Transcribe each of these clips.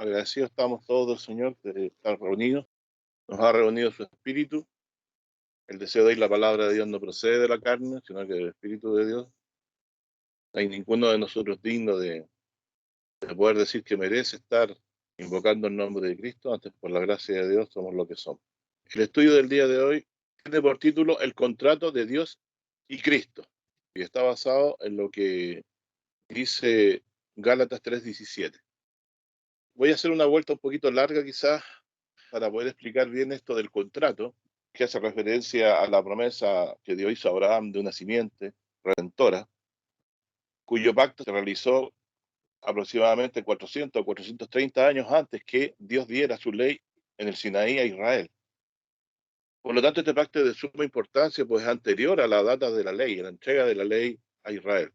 agradecidos estamos todos del Señor de estar reunidos. Nos ha reunido su Espíritu. El deseo de ir la palabra de Dios no procede de la carne, sino que del Espíritu de Dios. No hay ninguno de nosotros digno de poder decir que merece estar invocando el nombre de Cristo. Antes, por la gracia de Dios, somos lo que somos. El estudio del día de hoy tiene por título El contrato de Dios y Cristo. Y está basado en lo que dice Gálatas 3:17. Voy a hacer una vuelta un poquito larga quizás para poder explicar bien esto del contrato, que hace referencia a la promesa que Dios hizo a Abraham de una simiente redentora, cuyo pacto se realizó aproximadamente 400 o 430 años antes que Dios diera su ley en el Sinaí a Israel. Por lo tanto, este pacto es de suma importancia, pues es anterior a la data de la ley, a la entrega de la ley a Israel.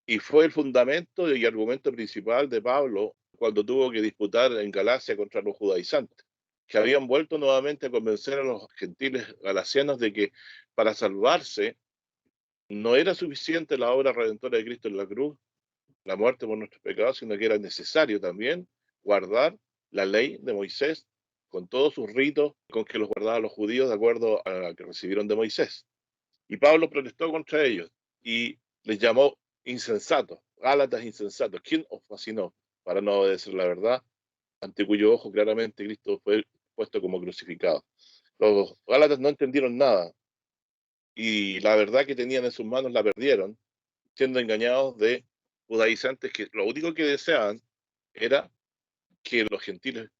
Y fue el fundamento y argumento principal de Pablo cuando tuvo que disputar en Galacia contra los judaizantes, que habían vuelto nuevamente a convencer a los gentiles galacianos de que para salvarse no era suficiente la obra redentora de Cristo en la cruz, la muerte por nuestros pecados, sino que era necesario también guardar la ley de Moisés con todos sus ritos con que los guardaban los judíos de acuerdo a la que recibieron de Moisés. Y Pablo protestó contra ellos y les llamó insensatos, gálatas insensatos. ¿Quién os fascinó para no obedecer la verdad, ante cuyo ojo claramente Cristo fue puesto como crucificado? Los gálatas no entendieron nada y la verdad que tenían en sus manos la perdieron, siendo engañados de judaizantes que lo único que deseaban era que los gentiles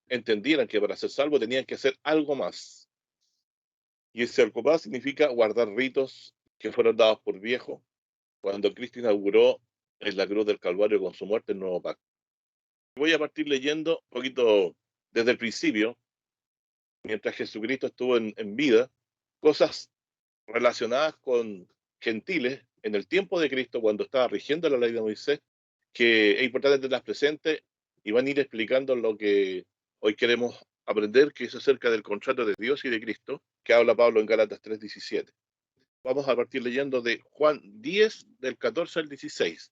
entendieran que para ser salvos tenían que hacer algo más. Y ese algo más significa guardar ritos que fueron dados por viejo cuando Cristo inauguró en la cruz del Calvario con su muerte el nuevo pacto. Voy a partir leyendo un poquito desde el principio, mientras Jesucristo estuvo en vida, cosas relacionadas con gentiles en el tiempo de Cristo, cuando estaba rigiendo la ley de Moisés, que es importante tenerlas presentes y van a ir explicando lo que hoy queremos aprender, que es acerca del contrato de Dios y de Cristo, que habla Pablo en Gálatas 3:17. Vamos a partir leyendo de Juan 10, del 14 al 16.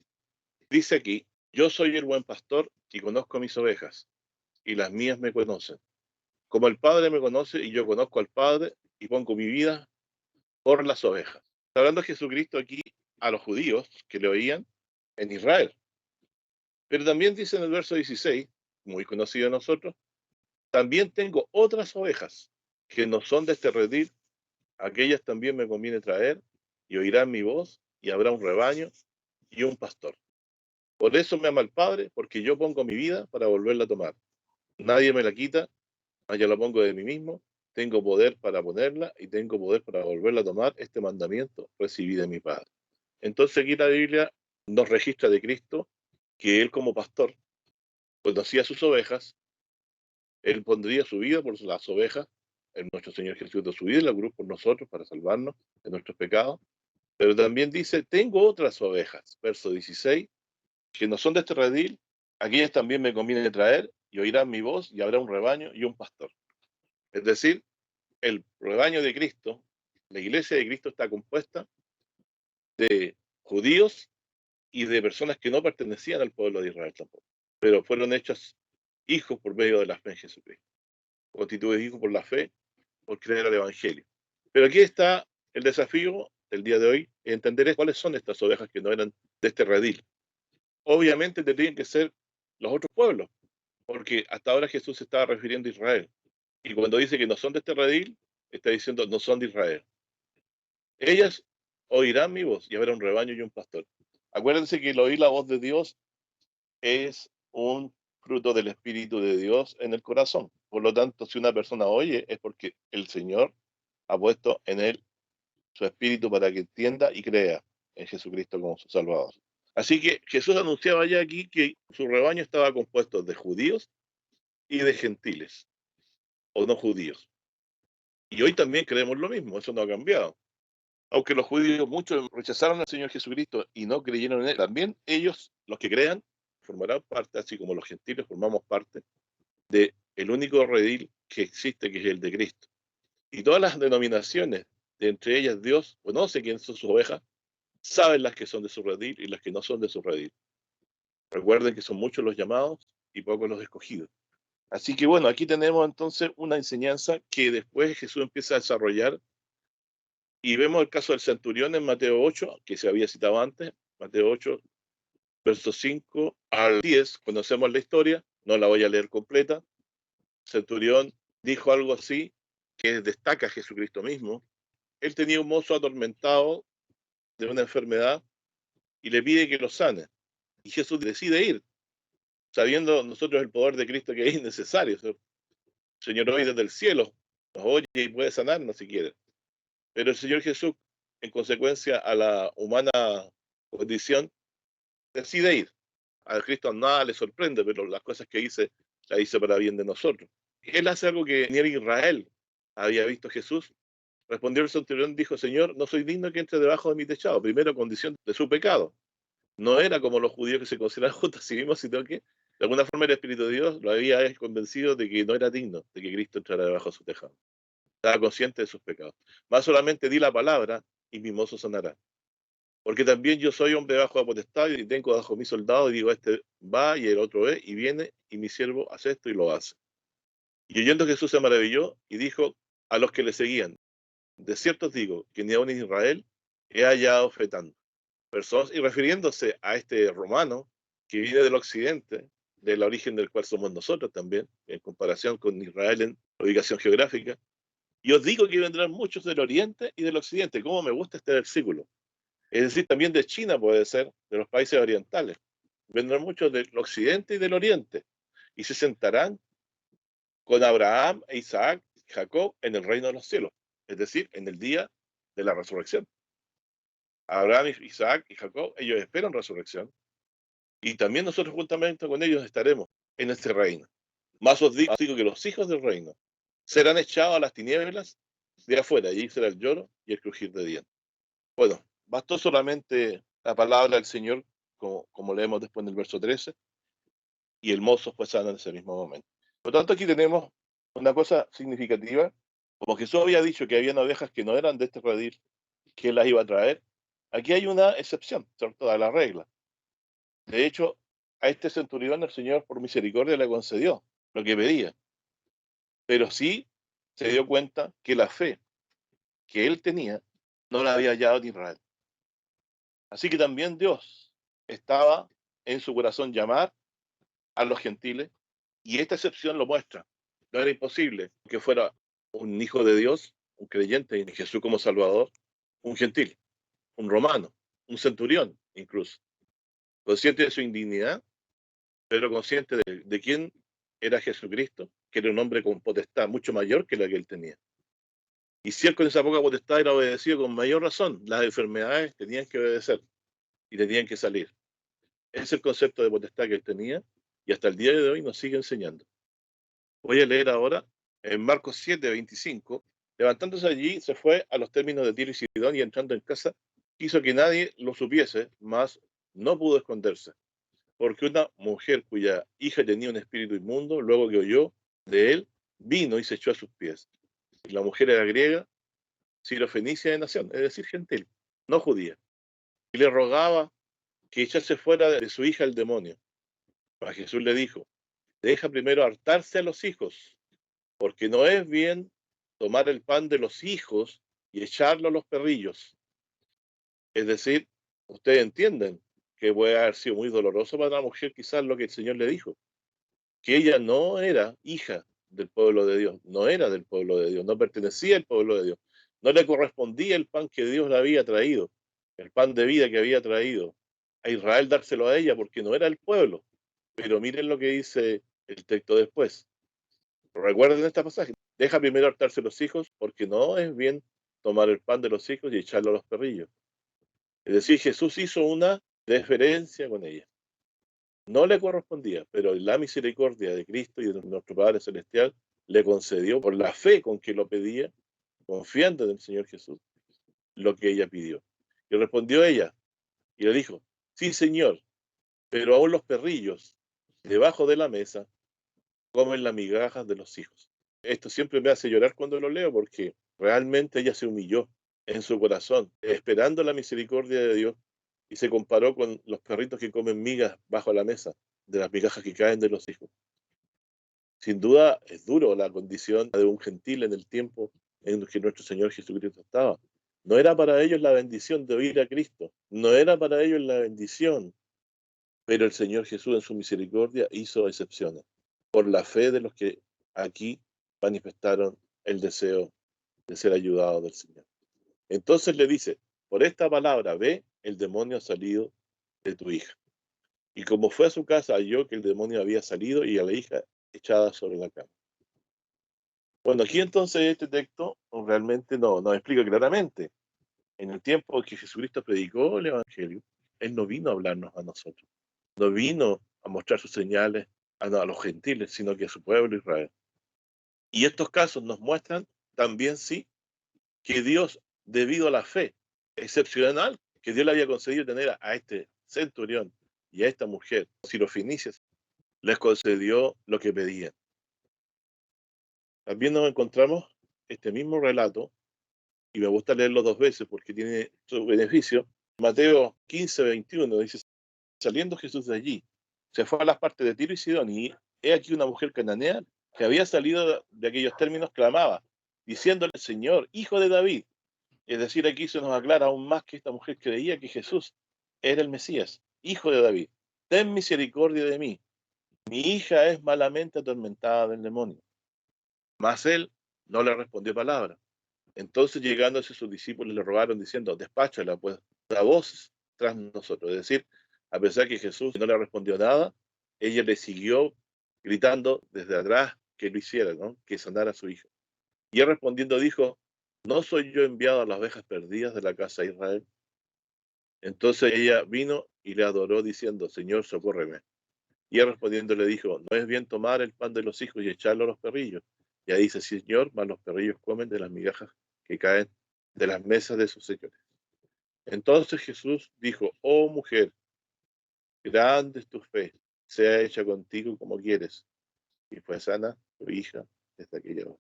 Dice aquí: yo soy el buen pastor y conozco mis ovejas, y las mías me conocen. Como el Padre me conoce y yo conozco al Padre, y pongo mi vida por las ovejas. Está hablando Jesucristo aquí a los judíos que le oían en Israel. Pero también dice en el verso 16, muy conocido de nosotros: también tengo otras ovejas que no son de este redil, aquellas también me conviene traer, y oirán mi voz, y habrá un rebaño y un pastor. Por eso me ama el Padre, porque yo pongo mi vida para volverla a tomar. Nadie me la quita, yo la pongo de mí mismo. Tengo poder para ponerla y tengo poder para volverla a tomar. Este mandamiento recibí de mi Padre. Entonces aquí la Biblia nos registra de Cristo que Él, como pastor, conocía sus ovejas. Él pondría su vida por las ovejas. Nuestro Señor Jesús dio su vida en la cruz por nosotros para salvarnos de nuestros pecados. Pero también dice: tengo otras ovejas, verso 16, que no son de este redil, aquellas también me conviene traer, y oirán mi voz, y habrá un rebaño y un pastor. Es decir, el rebaño de Cristo, la iglesia de Cristo, está compuesta de judíos y de personas que no pertenecían al pueblo de Israel tampoco, pero fueron hechos hijos por medio de la fe en Jesucristo, constituidos hijos por la fe, por creer al Evangelio. Pero aquí está el desafío del día de hoy: entender cuáles son estas ovejas que no eran de este redil. Obviamente tendrían que ser los otros pueblos, porque hasta ahora Jesús se estaba refiriendo a Israel. Y cuando dice que no son de este redil, está diciendo no son de Israel. Ellas oirán mi voz, y habrá un rebaño y un pastor. Acuérdense que el oír la voz de Dios es un fruto del Espíritu de Dios en el corazón. Por lo tanto, si una persona oye, es porque el Señor ha puesto en él su espíritu para que entienda y crea en Jesucristo como su Salvador. Así que Jesús anunciaba ya aquí que su rebaño estaba compuesto de judíos y de gentiles, o no judíos. Y hoy también creemos lo mismo, eso no ha cambiado. Aunque los judíos muchos rechazaron al Señor Jesucristo y no creyeron en él, también ellos, los que crean, formarán parte, así como los gentiles formamos parte, de el único redil que existe, que es el de Cristo. Y todas las denominaciones, de entre ellas Dios conoce quién son sus ovejas, saben las que son de su redil y las que no son de su redil. Recuerden que son muchos los llamados y pocos los escogidos. Así que bueno, aquí tenemos entonces una enseñanza que después Jesús empieza a desarrollar, y vemos el caso del centurión en Mateo 8, que se había citado antes, Mateo 8, versos 5 al 10. Conocemos la historia, no la voy a leer completa. Centurión dijo algo así, que destaca a Jesucristo mismo. Él tenía un mozo atormentado de una enfermedad y le pide que lo sane. Y Jesús decide ir, sabiendo nosotros el poder de Cristo que es innecesario. El Señor hoy desde el cielo nos oye y puede sanarnos si quiere. Pero el Señor Jesús, en consecuencia a la humana condición, decide ir. A Cristo nada le sorprende, pero las cosas que dice, las dice para bien de nosotros. Él hace algo que ni el Israel había visto Jesús. Respondió el centurión, dijo: Señor, no soy digno que entre debajo de mi techado. Primero, condición de su pecado. No era como los judíos que se consideraban justos a sí mismos, sino que de alguna forma el Espíritu de Dios lo había convencido de que no era digno de que Cristo entrara debajo de su tejado. Estaba consciente de sus pecados. Más solamente di la palabra y mi mozo sanará. Porque también yo soy hombre bajo la potestad y tengo bajo mi soldado, y digo, este va y el otro ve y viene, y mi siervo hace esto y lo hace. Y oyendo Jesús se maravilló y dijo a los que le seguían: de cierto os digo que ni aun en Israel he hallado fe tan. Personas, y refiriéndose a este romano que viene del occidente, del origen del cual somos nosotros también, en comparación con Israel en ubicación geográfica. Y os digo que vendrán muchos del oriente y del occidente. Cómo me gusta este versículo. Es decir, también de China puede ser, de los países orientales. Vendrán muchos del occidente y del oriente, y se sentarán con Abraham, Isaac y Jacob en el reino de los cielos, es decir, en el día de la resurrección. Abraham, Isaac y Jacob, ellos esperan resurrección, y también nosotros juntamente con ellos estaremos en este reino. Más os digo que los hijos del reino serán echados a las tinieblas de afuera, y allí será el lloro y el crujir de dientes. Bueno, bastó solamente la palabra del Señor, como leemos después en el verso 13, y el mozo fue sano en ese mismo momento. Por lo tanto, aquí tenemos una cosa significativa. Como Jesús había dicho que habían ovejas que no eran de este redil, que él las iba a traer, aquí hay una excepción, ¿cierto?, a la regla. De hecho, a este centurión el Señor por misericordia le concedió lo que pedía, pero sí se dio cuenta que la fe que él tenía no la había hallado en Israel. Así que también Dios estaba en su corazón llamar a los gentiles, y esta excepción lo muestra. No era imposible que fuera un hijo de Dios, un creyente en Jesús como Salvador, un gentil, un romano, un centurión incluso, consciente de su indignidad, pero consciente de quién era Jesucristo, que era un hombre con potestad mucho mayor que la que él tenía. Y si él con esa poca potestad era obedecido con mayor razón, las enfermedades tenían que obedecer y tenían que salir. Ese es el concepto de potestad que él tenía, y hasta el día de hoy nos sigue enseñando. Voy a leer ahora en Marcos 7:25. Levantándose allí, se fue a los términos de Tiro y Sidón, y entrando en casa, quiso que nadie lo supiese, mas no pudo esconderse, porque una mujer cuya hija tenía un espíritu inmundo, luego que oyó de él, vino y se echó a sus pies. Y la mujer era griega, sirofenicia de nación, es decir, gentil, no judía, y le rogaba que echase fuera de su hija el demonio. A Jesús le dijo: deja primero hartarse a los hijos, porque no es bien tomar el pan de los hijos y echarlo a los perrillos. Es decir, ustedes entienden que puede haber sido muy doloroso para la mujer quizás lo que el Señor le dijo, que ella no era hija del pueblo de Dios, no era del pueblo de Dios, no pertenecía al pueblo de Dios, no le correspondía el pan que Dios le había traído, el pan de vida que había traído a Israel, dárselo a ella, porque no era el pueblo. Pero miren lo que dice el texto después. Recuerden este pasaje: deja primero hartarse los hijos, porque no es bien tomar el pan de los hijos y echarlo a los perrillos. Es decir, Jesús hizo una deferencia con ella. No le correspondía, pero la misericordia de Cristo y de nuestro Padre Celestial le concedió, por la fe con que lo pedía, confiando en el Señor Jesús, lo que ella pidió. Y respondió ella y le dijo: sí, Señor, pero aún los perrillos debajo de la mesa comen las migajas de los hijos. Esto siempre me hace llorar cuando lo leo, porque realmente ella se humilló en su corazón, esperando la misericordia de Dios, y se comparó con los perritos que comen migas bajo la mesa. de las migajas que caen de los hijos. Sin duda es duro la condición de un gentil en el tiempo en que nuestro Señor Jesucristo estaba. No era para ellos la bendición de oír a Cristo, no era para ellos la bendición, pero el Señor Jesús en su misericordia hizo excepciones por la fe de los que aquí manifestaron el deseo de ser ayudados del Señor. Entonces le dice, por esta palabra, ve, el demonio ha salido de tu hija. Y como fue a su casa, halló que el demonio había salido y a la hija echada sobre la cama. Bueno, aquí entonces este texto realmente no nos explica claramente. En el tiempo que Jesucristo predicó el Evangelio, Él no vino a hablarnos a nosotros, no vino a mostrar sus señales a los gentiles, sino que a su pueblo Israel. Y estos casos nos muestran también, sí, que Dios, debido a la fe excepcional que Dios le había concedido tener a este centurión y a esta mujer sirofenicias, les concedió lo que pedían. También nos encontramos este mismo relato, y me gusta leerlo dos veces porque tiene su beneficio. Mateo 15:21 dice, saliendo Jesús de allí, se fue a las partes de Tiro y Sidón, y he aquí una mujer cananea que había salido de aquellos términos, clamaba, diciéndole, Señor, hijo de David. Es decir, aquí se nos aclara aún más que esta mujer creía que Jesús era el Mesías, hijo de David. Ten misericordia de mí. Mi hija es malamente atormentada del demonio. Mas él no le respondió palabra. Entonces, llegándose sus discípulos, le rogaron diciendo, despáchala, pues da voz tras nosotros. Es decir, a pesar que Jesús no le respondió nada, ella le siguió gritando desde atrás que lo hiciera, ¿no? Que sanara a su hija. Y él respondiendo dijo, ¿no soy yo enviado a las ovejas perdidas de la casa de Israel? Entonces ella vino y le adoró diciendo, Señor, socórreme. Y él respondiendo le dijo, no es bien tomar el pan de los hijos y echarlo a los perrillos. Y ahí dice, Señor, mas los perrillos comen de las migajas que caen de las mesas de sus señores. Entonces Jesús dijo, oh mujer, grande es tu fe, sea hecha contigo como quieres. Y fue sana tu hija desde aquella hora.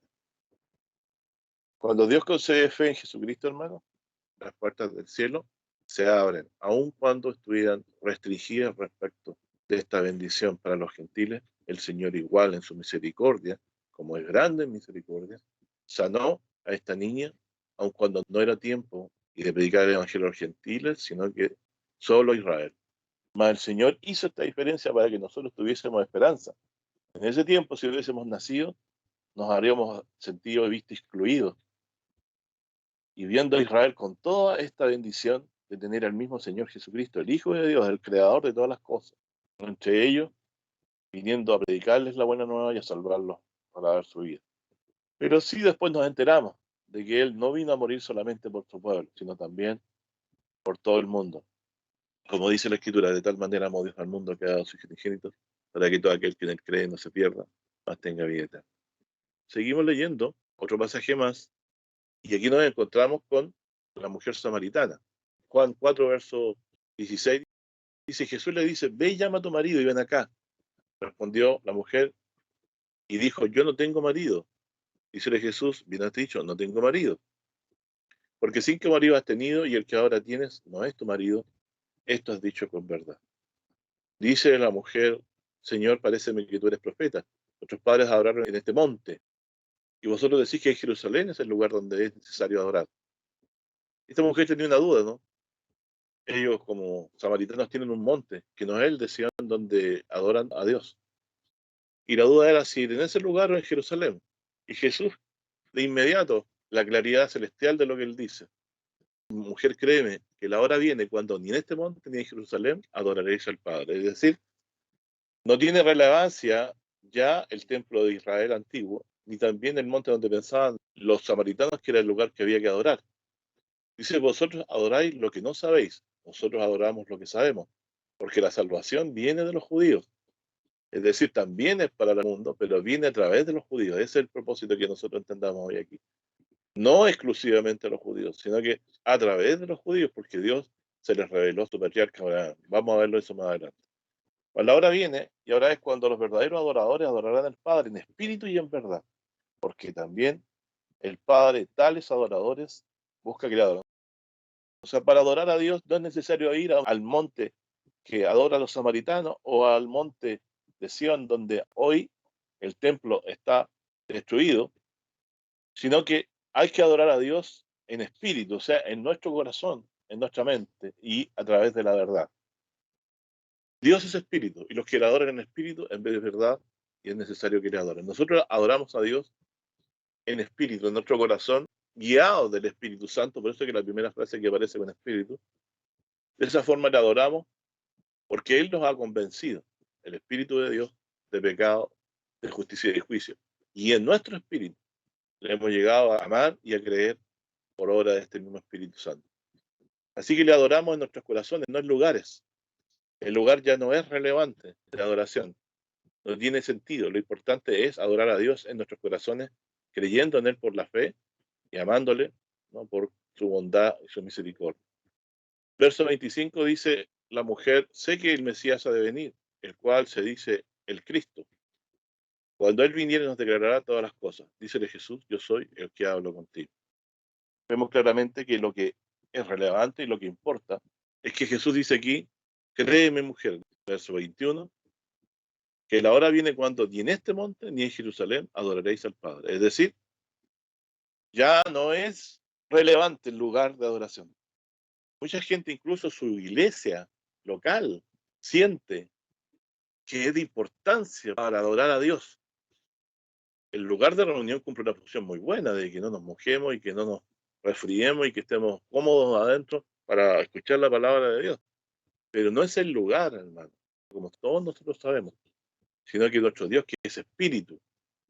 Cuando Dios concede fe en Jesucristo, hermano, las puertas del cielo se abren, aun cuando estuvieran restringidas respecto de esta bendición para los gentiles. El Señor, igual en su misericordia, como es grande en misericordia, sanó a esta niña, aun cuando no era tiempo y de predicar el evangelio a los gentiles, sino que solo a Israel. Mas el Señor hizo esta diferencia para que nosotros tuviésemos esperanza. En ese tiempo, si hubiésemos nacido, nos habríamos sentido visto excluidos. Y viendo a Israel con toda esta bendición de tener al mismo Señor Jesucristo, el Hijo de Dios, el Creador de todas las cosas, entre ellos, viniendo a predicarles la buena nueva y a salvarlos para dar su vida. Pero sí después nos enteramos de que Él no vino a morir solamente por su pueblo, sino también por todo el mundo. Como dice la Escritura, de tal manera amó Dios al mundo que ha dado su Hijo unigénito, para que todo aquel que en Él cree no se pierda, mas tenga vida eterna. Seguimos leyendo otro pasaje más, y aquí nos encontramos con la mujer samaritana. Juan 4, verso 16, dice, Jesús le dice, ve y llama a tu marido y ven acá. Respondió la mujer y dijo, yo no tengo marido. Dícele Jesús, bien has dicho, no tengo marido. Porque 5 maridos has tenido y el que ahora tienes no es tu marido. Esto has dicho con verdad. Dice la mujer, Señor, paréceme que tú eres profeta. Nuestros padres adoraron en este monte. Y vosotros decís que Jerusalén es el lugar donde es necesario adorar. Esta mujer tenía una duda, ¿no? Ellos como samaritanos tienen un monte, que no es el de donde adoran a Dios. Y la duda era si en ese lugar o en Jerusalén. Y Jesús, de inmediato, la claridad celestial de lo que él dice. Mujer, créeme, que la hora viene cuando ni en este monte ni en Jerusalén adoraréis al Padre. Es decir, no tiene relevancia ya el templo de Israel antiguo, ni también el monte donde pensaban los samaritanos que era el lugar que había que adorar. Dice, vosotros adoráis lo que no sabéis, nosotros adoramos lo que sabemos, porque la salvación viene de los judíos. Es decir, también es para el mundo, pero viene a través de los judíos. Ese es el propósito que nosotros entendamos hoy aquí. No exclusivamente a los judíos, sino que a través de los judíos, porque Dios se les reveló a su patriarca Abraham. Vamos a verlo eso más adelante. Pues la hora viene, y ahora es cuando los verdaderos adoradores adorarán al Padre en espíritu y en verdad, porque también el Padre, tales adoradores, busca que le adoren. O sea, para adorar a Dios no es necesario ir al monte que adora a los samaritanos o al monte de Sión, donde hoy el templo está destruido, sino que hay que adorar a Dios en espíritu, o sea, en nuestro corazón, en nuestra mente y a través de la verdad. Dios es espíritu y los que le adoran en espíritu en vez de verdad y es necesario que le adoren. Nosotros adoramos a Dios en espíritu, en nuestro corazón, guiados del Espíritu Santo, por eso es que la primera frase que aparece con espíritu, de esa forma le adoramos porque Él nos ha convencido, el Espíritu de Dios, de pecado, de justicia y de juicio. Y en nuestro espíritu le hemos llegado a amar y a creer por obra de este mismo Espíritu Santo. Así que le adoramos en nuestros corazones, no en lugares. El lugar ya no es relevante de la adoración, no tiene sentido. Lo importante es adorar a Dios en nuestros corazones, creyendo en Él por la fe y amándole, ¿no?, por su bondad y su misericordia. Verso 25 dice, la mujer, sé que el Mesías ha de venir, el cual se dice el Cristo. Cuando Él viniere nos declarará todas las cosas. Dícele Jesús, yo soy el que hablo contigo. Vemos claramente que lo que es relevante y lo que importa es que Jesús dice aquí, créeme mujer, verso 21, que la hora viene cuando ni en este monte ni en Jerusalén adoraréis al Padre. Es decir, ya no es relevante el lugar de adoración. Mucha gente, incluso su iglesia local, siente que es de importancia para adorar a Dios. El lugar de reunión cumple una función muy buena, de que no nos mojemos y que no nos resfriemos y que estemos cómodos adentro para escuchar la palabra de Dios. Pero no es el lugar, hermano, como todos nosotros sabemos, sino que nuestro Dios, que es espíritu,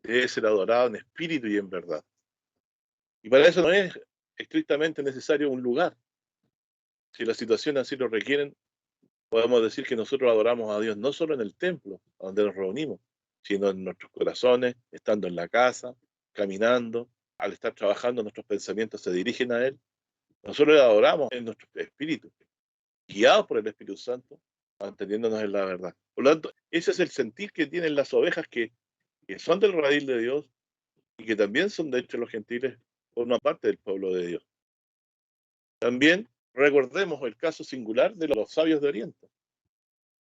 debe ser adorado en espíritu y en verdad. Y para eso no es estrictamente necesario un lugar. Si las situaciones así lo requieren, podemos decir que nosotros adoramos a Dios no solo en el templo, donde nos reunimos, sino en nuestros corazones, estando en la casa, caminando, al estar trabajando, nuestros pensamientos se dirigen a Él. Nosotros le adoramos en nuestro espíritu, guiados por el Espíritu Santo, manteniéndonos en la verdad. Por lo tanto, ese es el sentir que tienen las ovejas que son del redil de Dios y que también son, de hecho, los gentiles, por una parte del pueblo de Dios. También recordemos el caso singular de los sabios de Oriente.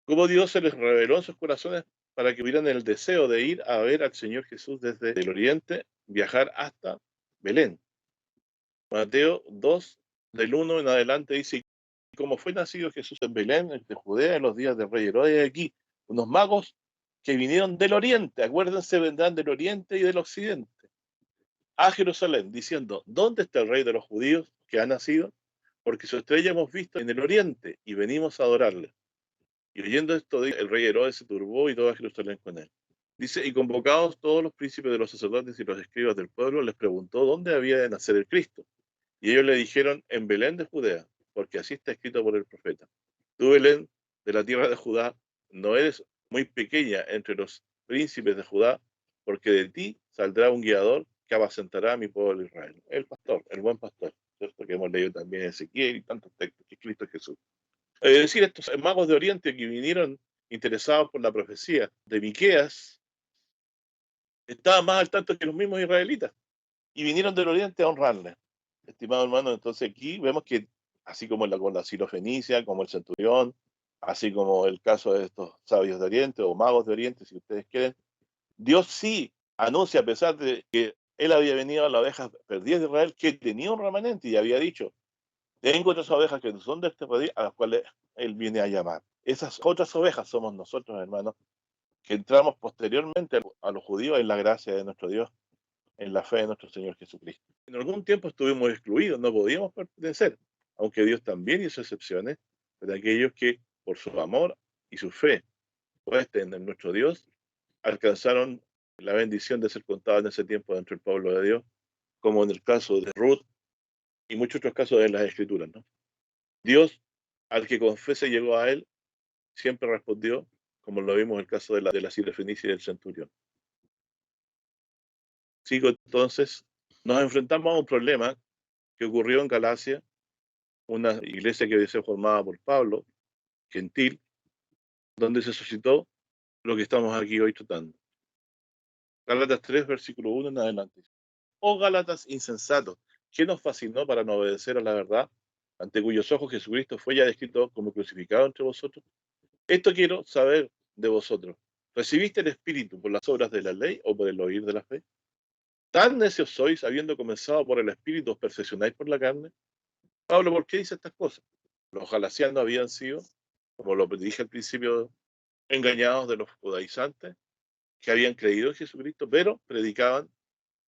Cómo Dios se les reveló en sus corazones para que hubieran el deseo de ir a ver al Señor Jesús desde el Oriente, viajar hasta Belén. Mateo 2, del 1 en adelante, dice, como fue nacido Jesús en Belén, de Judea, en los días del rey Herodes, aquí, unos magos que vinieron del Oriente, acuérdense, vendrán del Oriente y del Occidente, a Jerusalén, diciendo, ¿dónde está el rey de los judíos que ha nacido? Porque su estrella hemos visto en el Oriente y venimos a adorarle. Y oyendo esto, el rey Herodes se turbó y toda Jerusalén con él. Dice, y convocados todos los príncipes de los sacerdotes y los escribas del pueblo, les preguntó dónde había de nacer el Cristo. Y ellos le dijeron, en Belén de Judea, porque así está escrito por el profeta. Tú, Belén, de la tierra de Judá, no eres muy pequeña entre los príncipes de Judá, porque de ti saldrá un guiador que apacentará a mi pueblo Israel. El pastor, el buen pastor, ¿cierto? Que hemos leído también en Ezequiel y tantos textos, que es Cristo Jesús. Es decir, estos magos de Oriente que vinieron interesados por la profecía de Miqueas, estaban más al tanto que los mismos israelitas y vinieron del Oriente a honrarle. Estimado hermano, entonces aquí vemos que, así como con la sirofenicia, como el centurión, así como el caso de estos sabios de Oriente o magos de Oriente, si ustedes quieren, Dios sí anuncia, a pesar de que él había venido a las ovejas perdidas de Israel, que tenía un remanente y había dicho, tengo otras ovejas que no son de este redil, a las cuales él viene a llamar. Esas otras ovejas somos nosotros, hermanos, que entramos posteriormente a los judíos en la gracia de nuestro Dios, en la fe de nuestro Señor Jesucristo. En algún tiempo estuvimos excluidos, no podíamos pertenecer, aunque Dios también hizo excepciones de aquellos que, por su amor y su fe puesta en nuestro Dios, alcanzaron la bendición de ser contados en ese tiempo dentro del pueblo de Dios, como en el caso de Ruth y muchos otros casos de las Escrituras, ¿no? Dios, al que confese llegó a él, siempre respondió, como lo vimos en el caso de la sirofenicia y del centurión. Sigo entonces, nos enfrentamos a un problema que ocurrió en Galacia, una iglesia que había sido formada por Pablo, gentil, donde se suscitó lo que estamos aquí hoy tratando. Gálatas 3, versículo 1 en adelante. Oh Gálatas insensatos, ¿qué nos fascinó para no obedecer a la verdad, ante cuyos ojos Jesucristo fue ya descrito como crucificado entre vosotros? Esto quiero saber de vosotros. ¿Recibiste el Espíritu por las obras de la ley o por el oír de la fe? ¿Tan necios sois, habiendo comenzado por el Espíritu, os perfeccionáis por la carne? Pablo, ¿por qué dice estas cosas? Los galatianos habían sido, como lo dije al principio, engañados de los judaizantes, que habían creído en Jesucristo, pero predicaban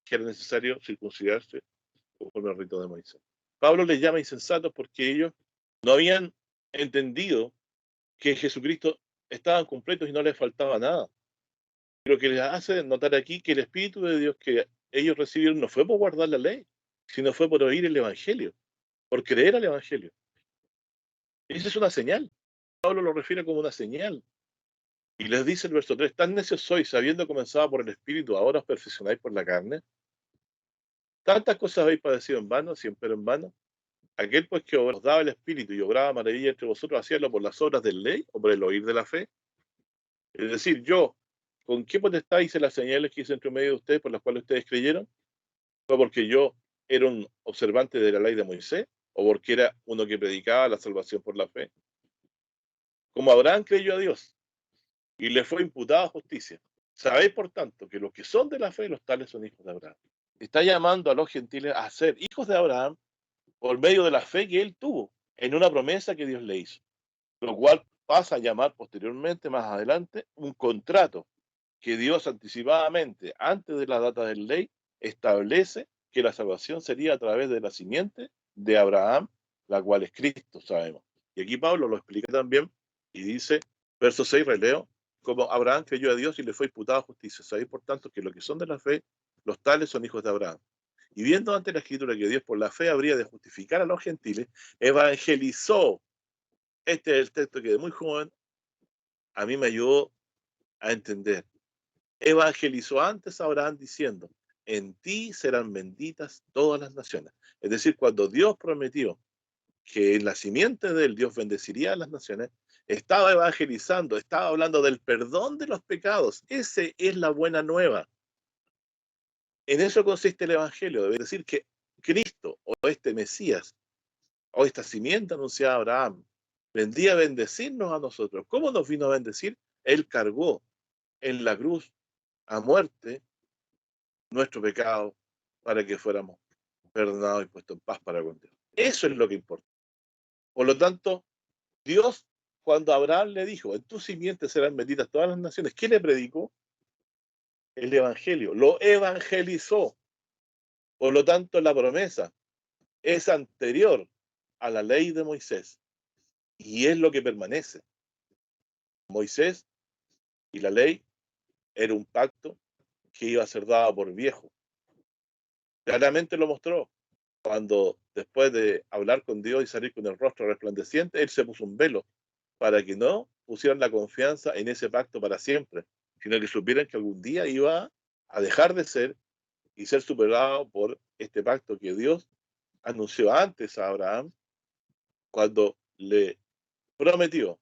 que era necesario circuncidarse conforme al rito de Moisés. Pablo les llama insensatos porque ellos no habían entendido que Jesucristo estaban completos y no les faltaba nada. Lo que les hace notar aquí que el Espíritu de Dios que ellos recibieron no fue por guardar la ley, sino fue por oír el Evangelio, por creer al Evangelio. Esa es una señal. Pablo lo refiere como una señal. Y les dice el verso 3, tan necios sois, habiendo comenzado por el Espíritu, ahora os perfeccionáis por la carne. Tantas cosas habéis padecido en vano, siempre en vano. Aquel pues que os daba el Espíritu y obraba maravilla entre vosotros, hacíalo por las obras de ley o por el oír de la fe. Es decir, yo, ¿con qué potestad hice las señales que hice entre medio de ustedes por las cuales ustedes creyeron? ¿Fue porque yo era un observante de la ley de Moisés? ¿O porque era uno que predicaba la salvación por la fe? Como Abraham creyó a Dios y le fue imputada justicia. Sabéis, por tanto, que los que son de la fe, los tales son hijos de Abraham. Está llamando a los gentiles a ser hijos de Abraham por medio de la fe que él tuvo en una promesa que Dios le hizo, lo cual pasa a llamar posteriormente, más adelante, un contrato que Dios anticipadamente, antes de la data de la ley, establece que la salvación sería a través de la simiente de Abraham, la cual es Cristo, sabemos. Y aquí Pablo lo explica también y dice, verso 6, releo, como Abraham creyó a Dios y le fue imputado justicia. Sabéis, por tanto, que los que son de la fe, los tales son hijos de Abraham. Y viendo ante la escritura que Dios por la fe habría de justificar a los gentiles, evangelizó. Este es el texto que de muy joven a mí me ayudó a entender. Evangelizó antes a Abraham diciendo, en ti serán benditas todas las naciones. Es decir, cuando Dios prometió que en la simiente de él Dios bendeciría a las naciones, estaba evangelizando, estaba hablando del perdón de los pecados. Esa es la buena nueva. En eso consiste el evangelio, es decir, que Cristo o este Mesías o esta simiente anunciada a Abraham vendría a bendecirnos a nosotros. ¿Cómo nos vino a bendecir? Él cargó en la cruz a muerte nuestro pecado para que fuéramos perdonados y puestos en paz para con Dios. Eso es lo que importa. Por lo tanto, Dios, cuando Abraham le dijo, en tu simiente serán benditas todas las naciones, ¿qué le predicó? El Evangelio. Lo evangelizó. Por lo tanto, la promesa es anterior a la ley de Moisés y es lo que permanece. Moisés y la ley era un pacto que iba a ser dado por viejo. Claramente lo mostró cuando después de hablar con Dios y salir con el rostro resplandeciente, él se puso un velo para que no pusieran la confianza en ese pacto para siempre, sino que supieran que algún día iba a dejar de ser y ser superado por este pacto que Dios anunció antes a Abraham cuando le prometió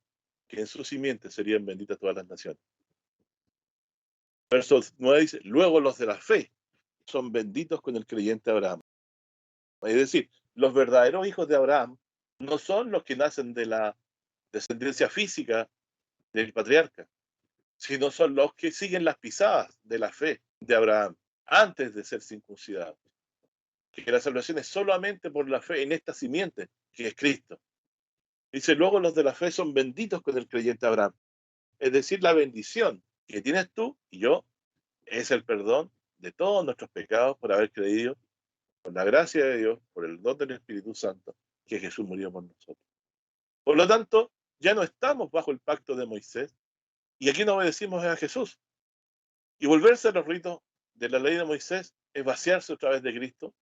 que en su simiente serían benditas todas las naciones. Verso 9 dice, luego los de la fe son benditos con el creyente Abraham. Es decir, los verdaderos hijos de Abraham no son los que nacen de la descendencia física del patriarca, sino son los que siguen las pisadas de la fe de Abraham antes de ser circuncidados. Que la salvación es solamente por la fe en esta simiente, que es Cristo. Dice, luego los de la fe son benditos con el creyente Abraham. Es decir, la bendición que tienes tú y yo es el perdón de todos nuestros pecados por haber creído, por la gracia de Dios, por el don del Espíritu Santo, que Jesús murió por nosotros. Por lo tanto, ya no estamos bajo el pacto de Moisés y aquí no obedecimos a Jesús. Y volverse a los ritos de la ley de Moisés es vaciarse otra vez de Cristo.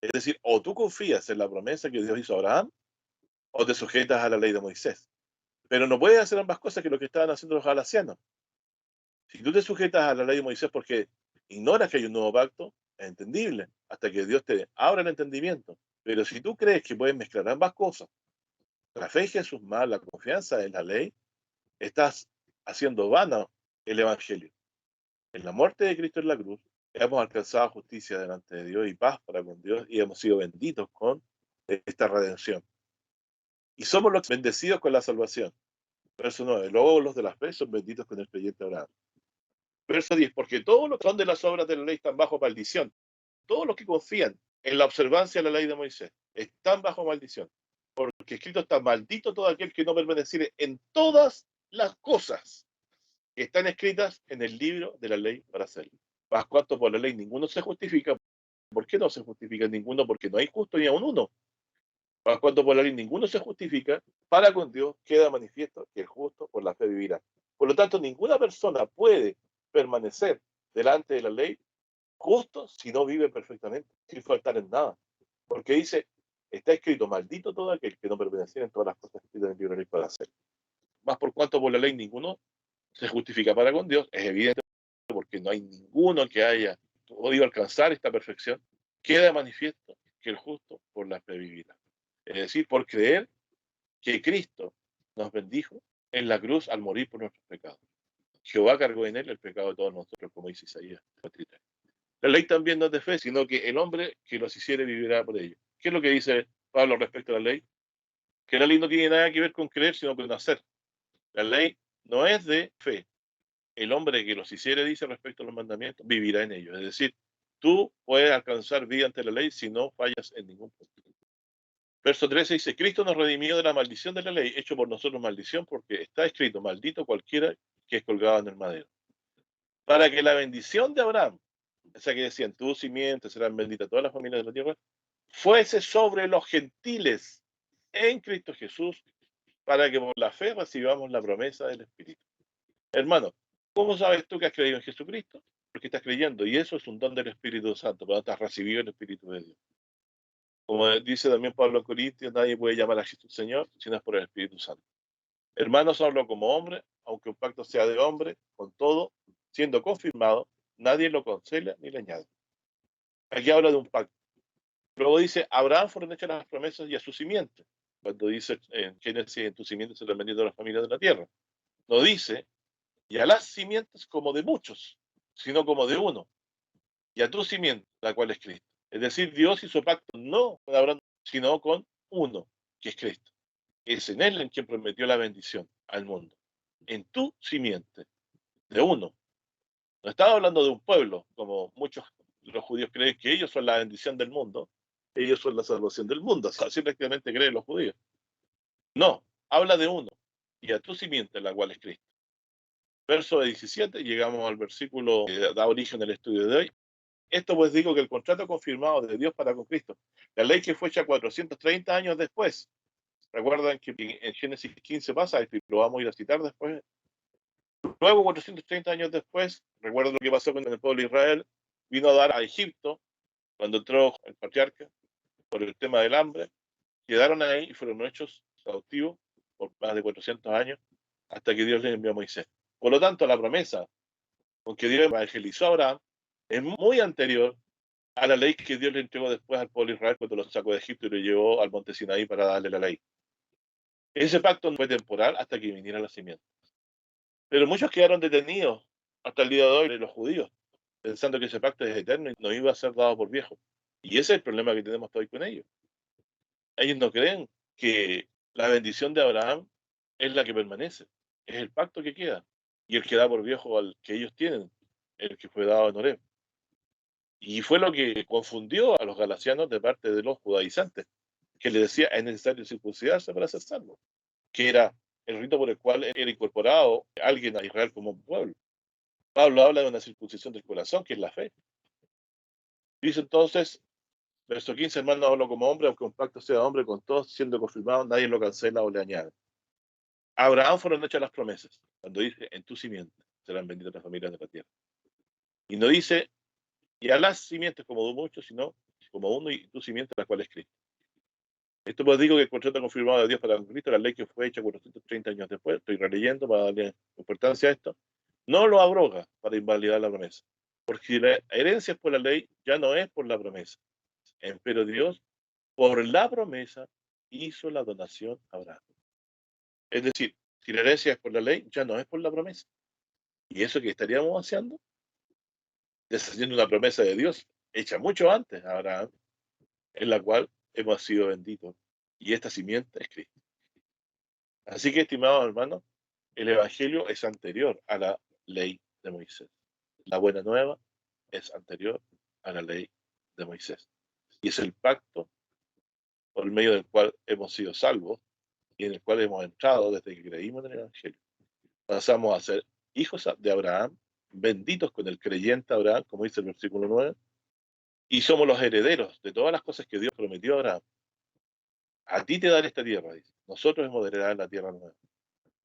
Es decir, o tú confías en la promesa que Dios hizo a Abraham o te sujetas a la ley de Moisés. Pero no puedes hacer ambas cosas que lo que estaban haciendo los galasianos. Si tú te sujetas a la ley de Moisés porque ignoras que hay un nuevo pacto, es entendible, hasta que Dios te abra el entendimiento. Pero si tú crees que puedes mezclar ambas cosas, la fe en Jesús más la confianza en la ley, estás haciendo vano el Evangelio. En la muerte de Cristo en la cruz, hemos alcanzado justicia delante de Dios y paz para con Dios y hemos sido benditos con esta redención. Y somos los bendecidos con la salvación. Verso 9, luego los de la fe son benditos con el creyente Abraham. Verso 10, porque todos los que son de las obras de la ley están bajo maldición. Todos los que confían en la observancia de la ley de Moisés están bajo maldición. Porque escrito está: maldito todo aquel que no permaneciere en todas las cosas que están escritas en el libro de la ley para hacerlo. Más cuanto por la ley ninguno se justifica. ¿Por qué no se justifica ninguno? Porque no hay justo ni aun uno. Más cuanto por la ley ninguno se justifica, para con Dios queda manifiesto que el justo por la fe vivirá. Por lo tanto, ninguna persona puede permanecer delante de la ley justo si no vive perfectamente, sin faltar en nada. Porque dice, está escrito: maldito todo aquel que no permaneciera en todas las cosas escritas en el libro de la ley para hacer. Más por cuanto por la ley ninguno se justifica para con Dios, es evidente, porque no hay ninguno que haya podido alcanzar esta perfección, queda manifiesto que el justo por la fe vivirá. Es decir, por creer que Cristo nos bendijo en la cruz al morir por nuestros pecados. Jehová cargó en él el pecado de todos nosotros, como dice Isaías 53. La ley también no es de fe, sino que el hombre que los hiciere vivirá por ello. ¿Qué es lo que dice Pablo respecto a la ley? Que la ley no tiene nada que ver con creer, sino con hacer. La ley no es de fe. El hombre que los hiciere, dice respecto a los mandamientos, vivirá en ellos. Es decir, tú puedes alcanzar vida ante la ley si no fallas en ningún punto. Verso 13 dice: Cristo nos redimió de la maldición de la ley, hecho por nosotros maldición, porque está escrito: maldito cualquiera que es colgado en el madero. Para que la bendición de Abraham, o sea que decían, tu simiente serán benditas todas las familias de la tierra, fuese sobre los gentiles en Cristo Jesús, para que por la fe recibamos la promesa del Espíritu. Hermano, ¿cómo sabes tú que has creído en Jesucristo? Porque estás creyendo, y eso es un don del Espíritu Santo, cuando has recibido el Espíritu de Dios. Como dice también Pablo en Corintios, nadie puede llamar a Jesús Señor si no es por el Espíritu Santo. Hermanos, hablo como hombre, aunque un pacto sea de hombre, con todo, siendo confirmado, nadie lo cancela ni le añade. Aquí habla de un pacto. Luego dice: Abraham fueron hechas las promesas y a su simiente. Cuando dice en Génesis, en tu simiente se le han vendido las familias de la tierra. No dice, y a las simientes como de muchos, sino como de uno. Y a tu simiente, la cual es Cristo. Es decir, Dios hizo pacto no con Abraham, sino con uno, que es Cristo. Es en él en quien prometió la bendición al mundo. En tu simiente, de uno. No estaba hablando de un pueblo, como muchos de los judíos creen que ellos son la bendición del mundo, ellos son la salvación del mundo, así prácticamente creen los judíos. No, habla de uno, y a tu simiente, la cual es Cristo. Verso 17, llegamos al versículo que da origen al estudio de hoy. Esto pues digo, que el contrato confirmado de Dios para con Cristo, la ley que fue hecha 430 años después. Recuerdan que en Génesis 15 pasa esto, y lo vamos a ir a citar después. Luego, 430 años después, recuerdo lo que pasó con el pueblo de Israel, vino a dar a Egipto, cuando entró el patriarca, por el tema del hambre, quedaron ahí y fueron hechos cautivos por más de 400 años, hasta que Dios les envió a Moisés. Por lo tanto, la promesa con que Dios evangelizó a Abraham es muy anterior a la ley que Dios le entregó después al pueblo de Israel cuando lo sacó de Egipto y lo llevó al monte Sinaí para darle la ley. Ese pacto no fue temporal hasta que viniera la simiente. Pero muchos quedaron detenidos hasta el día de hoy, de los judíos, pensando que ese pacto es eterno y no iba a ser dado por viejo. Y ese es el problema que tenemos hoy con ellos. Ellos no creen que la bendición de Abraham es la que permanece, es el pacto que queda, y el que da por viejo al que ellos tienen, el que fue dado en Horeb. Y fue lo que confundió a los galacianos de parte de los judaizantes, que les decía: es necesario circuncidarse para ser salvo, que era el rito por el cual era incorporado alguien a Israel como un pueblo. Pablo habla de una circuncisión del corazón, que es la fe. Dice entonces, verso 15: hermano, hablo como hombre, aunque un pacto sea hombre, con todos siendo confirmado, nadie lo cancela o le añade. A Abraham fueron hechas las promesas, cuando dice: en tu simiente serán benditas las familias de la tierra. Y no dice, y a las simientes como de muchos, sino como uno, y tu simiente, la cual es Cristo. Esto pues digo, que el contrato confirmado de Dios para con Cristo, la ley que fue hecha 430 años después, estoy releyendo para darle importancia a esto, no lo abroga para invalidar la promesa. Porque la herencia es por la ley, ya no es por la promesa. Pero Dios, por la promesa, hizo la donación a Abraham. Es decir, si la herencia es por la ley, ya no es por la promesa. ¿Y eso que estaríamos haciendo? Deshaciendo una promesa de Dios, hecha mucho antes a Abraham, en la cual hemos sido benditos. Y esta simiente es Cristo. Así que, estimados hermanos, El Evangelio es anterior a la ley de Moisés. La buena nueva es anterior a la ley de Moisés. Y es el pacto por medio del cual hemos sido salvos y en el cual hemos entrado desde que creímos en el Evangelio. Pasamos a ser hijos de Abraham, benditos con el creyente Abraham, como dice el versículo 9, y somos los herederos de todas las cosas que Dios prometió a Abraham. A ti te daré esta tierra, dice. Nosotros hemos de heredar la tierra nueva.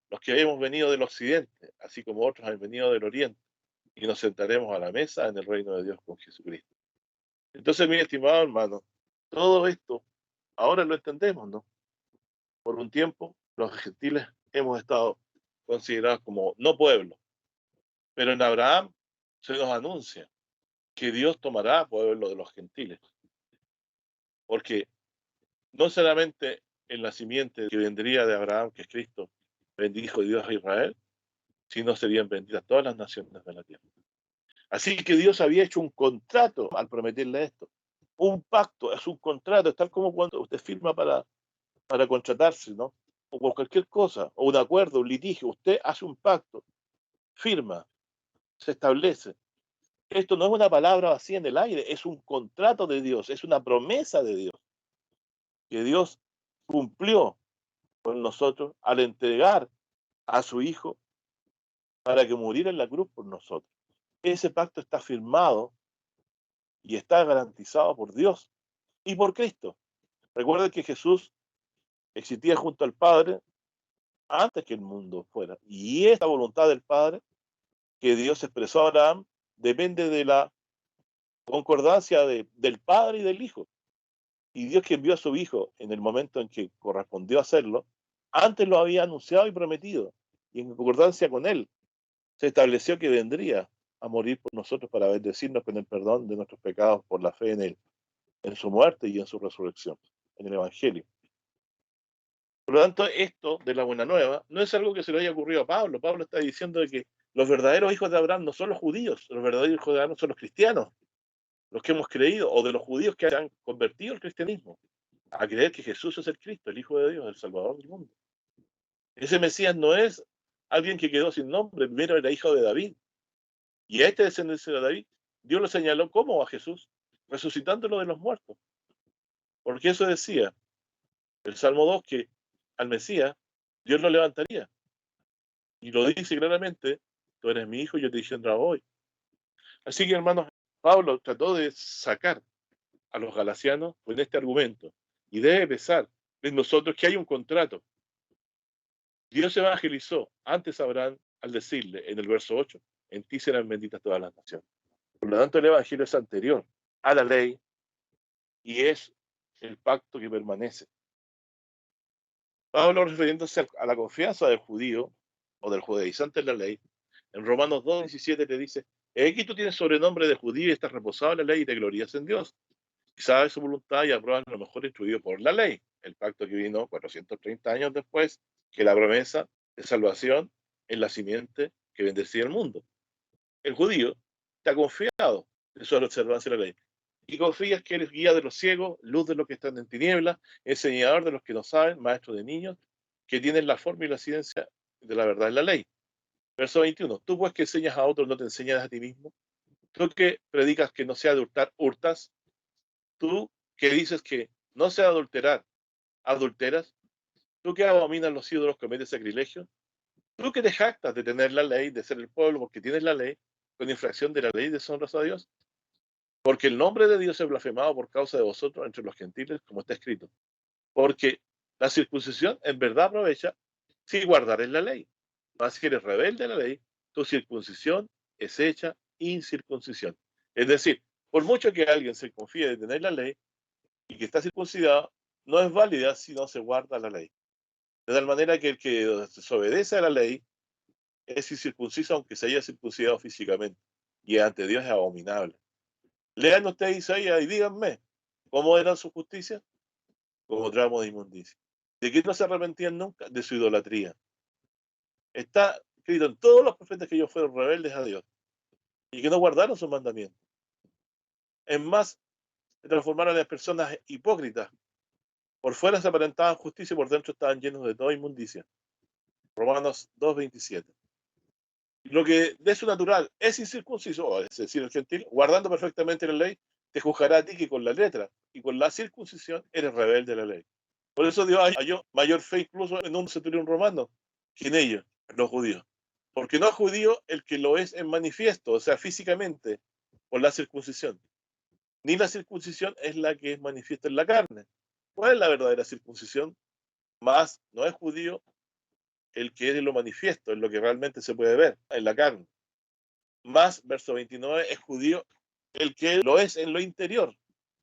Los que hemos venido del occidente, así como otros han venido del oriente, y nos sentaremos a la mesa en el reino de Dios con Jesucristo. Entonces, mi estimado hermano, todo esto ahora lo entendemos, ¿no? Por un tiempo, los gentiles hemos estado considerados como no pueblo, pero en Abraham se nos anuncia que Dios tomará pueblo de los gentiles, porque no solamente en la simiente que vendría de Abraham, que es Cristo, bendijo Dios a Israel, sino serían benditas todas las naciones de la tierra. Así que Dios había hecho un contrato al prometerle esto. Un pacto es un contrato, es tal como cuando usted firma para contratarse, ¿no? O por cualquier cosa, o un acuerdo, un litigio. Usted hace un pacto, firma, se establece. Esto no es una palabra vacía en el aire, es un contrato de Dios, es una promesa de Dios, que Dios cumplió con nosotros al entregar a su Hijo para que muriera en la cruz por nosotros. Ese pacto está firmado y está garantizado por Dios y por Cristo. Recuerden que Jesús existía junto al Padre antes que el mundo fuera. Y esta voluntad del Padre que Dios expresó a Abraham depende de la concordancia del Padre y del Hijo. Y Dios, que envió a su Hijo en el momento en que correspondió hacerlo, antes lo había anunciado y prometido. Y en concordancia con él se estableció que vendría a morir por nosotros para bendecirnos con el perdón de nuestros pecados por la fe en él, en su muerte y en su resurrección, en el Evangelio. Por lo tanto, esto de la buena nueva no es algo que se le haya ocurrido a Pablo. Pablo está diciendo de que los verdaderos hijos de Abraham no son los judíos, los verdaderos hijos de Abraham son los cristianos, los que hemos creído, o de los judíos que han convertido al cristianismo, a creer que Jesús es el Cristo, el Hijo de Dios, el Salvador del mundo. Ese Mesías no es alguien que quedó sin nombre, primero era hijo de David, y a este descendencia de David, Dios lo señaló como a Jesús, resucitándolo de los muertos. Porque eso decía el Salmo 2, que al Mesías Dios lo levantaría. Y lo dice claramente, tú eres mi hijo y yo te engendro hoy. Así que, hermanos, Pablo trató de sacar a los galasianos con este argumento. Y debe pensar en nosotros que hay un contrato. Dios evangelizó antes a Abraham al decirle en el verso 8, en ti serán benditas todas las naciones. Por lo tanto, el evangelio es anterior a la ley y es el pacto que permanece. Pablo, refiriéndose a la confianza del judío o del judaizante en la ley, en Romanos 2:17 te dice, aquí tú tienes sobrenombre de judío y estás reposado en la ley y te glorías en Dios. Y sabes su voluntad y apruebas lo mejor instruido por la ley. El pacto que vino 430 años después, que la promesa de salvación en la simiente que bendecía el mundo. El judío está confiado en su observancia de la ley. Y confías que eres guía de los ciegos, luz de los que están en tinieblas, enseñador de los que no saben, maestro de niños, que tienen la forma y la ciencia de la verdad en la ley. Verso 21. Tú pues que enseñas a otros, no te enseñas a ti mismo. Tú que predicas que no sea de hurtar, hurtas. Tú que dices que no sea adulterar, adulteras. Tú que abominas los ídolos, cometes sacrilegio. Tú que te jactas de tener la ley, de ser el pueblo porque tienes la ley, con infracción de la ley deshonras a Dios. Porque el nombre de Dios es blasfemado por causa de vosotros entre los gentiles, como está escrito. Porque la circuncisión en verdad aprovecha si guardares la ley. Mas si eres rebelde a la ley, tu circuncisión es hecha incircuncisión. Es decir, por mucho que alguien se confíe de tener la ley y que está circuncidado, no es válida si no se guarda la ley. De tal manera que el que desobedece a la ley es incircunciso aunque se haya circuncidado físicamente. Y ante Dios es abominable. Lean ustedes Isaías y díganme, ¿cómo era su justicia? Como tramo de inmundicia. ¿De qué no se arrepentían nunca? De su idolatría. Está escrito en todos los profetas que ellos fueron rebeldes a Dios y que no guardaron sus mandamientos. Es más, se transformaron en personas hipócritas. Por fuera se aparentaban justicia y por dentro estaban llenos de toda inmundicia. Romanos 2:27. Lo que de su natural es incircunciso, es decir, el gentil, guardando perfectamente la ley, te juzgará a ti que con la letra y con la circuncisión eres rebelde de la ley. Por eso Dios halló mayor fe incluso en un centurión romano que en ellos, los judíos. Porque no es judío el que lo es en manifiesto, o sea, físicamente, por la circuncisión. Ni la circuncisión es la que es manifiesta en la carne. ¿Cuál es la verdadera circuncisión? Más no es judío el que es en lo manifiesto, en lo que realmente se puede ver, en la carne. Más, verso 29, es judío el que lo es en lo interior.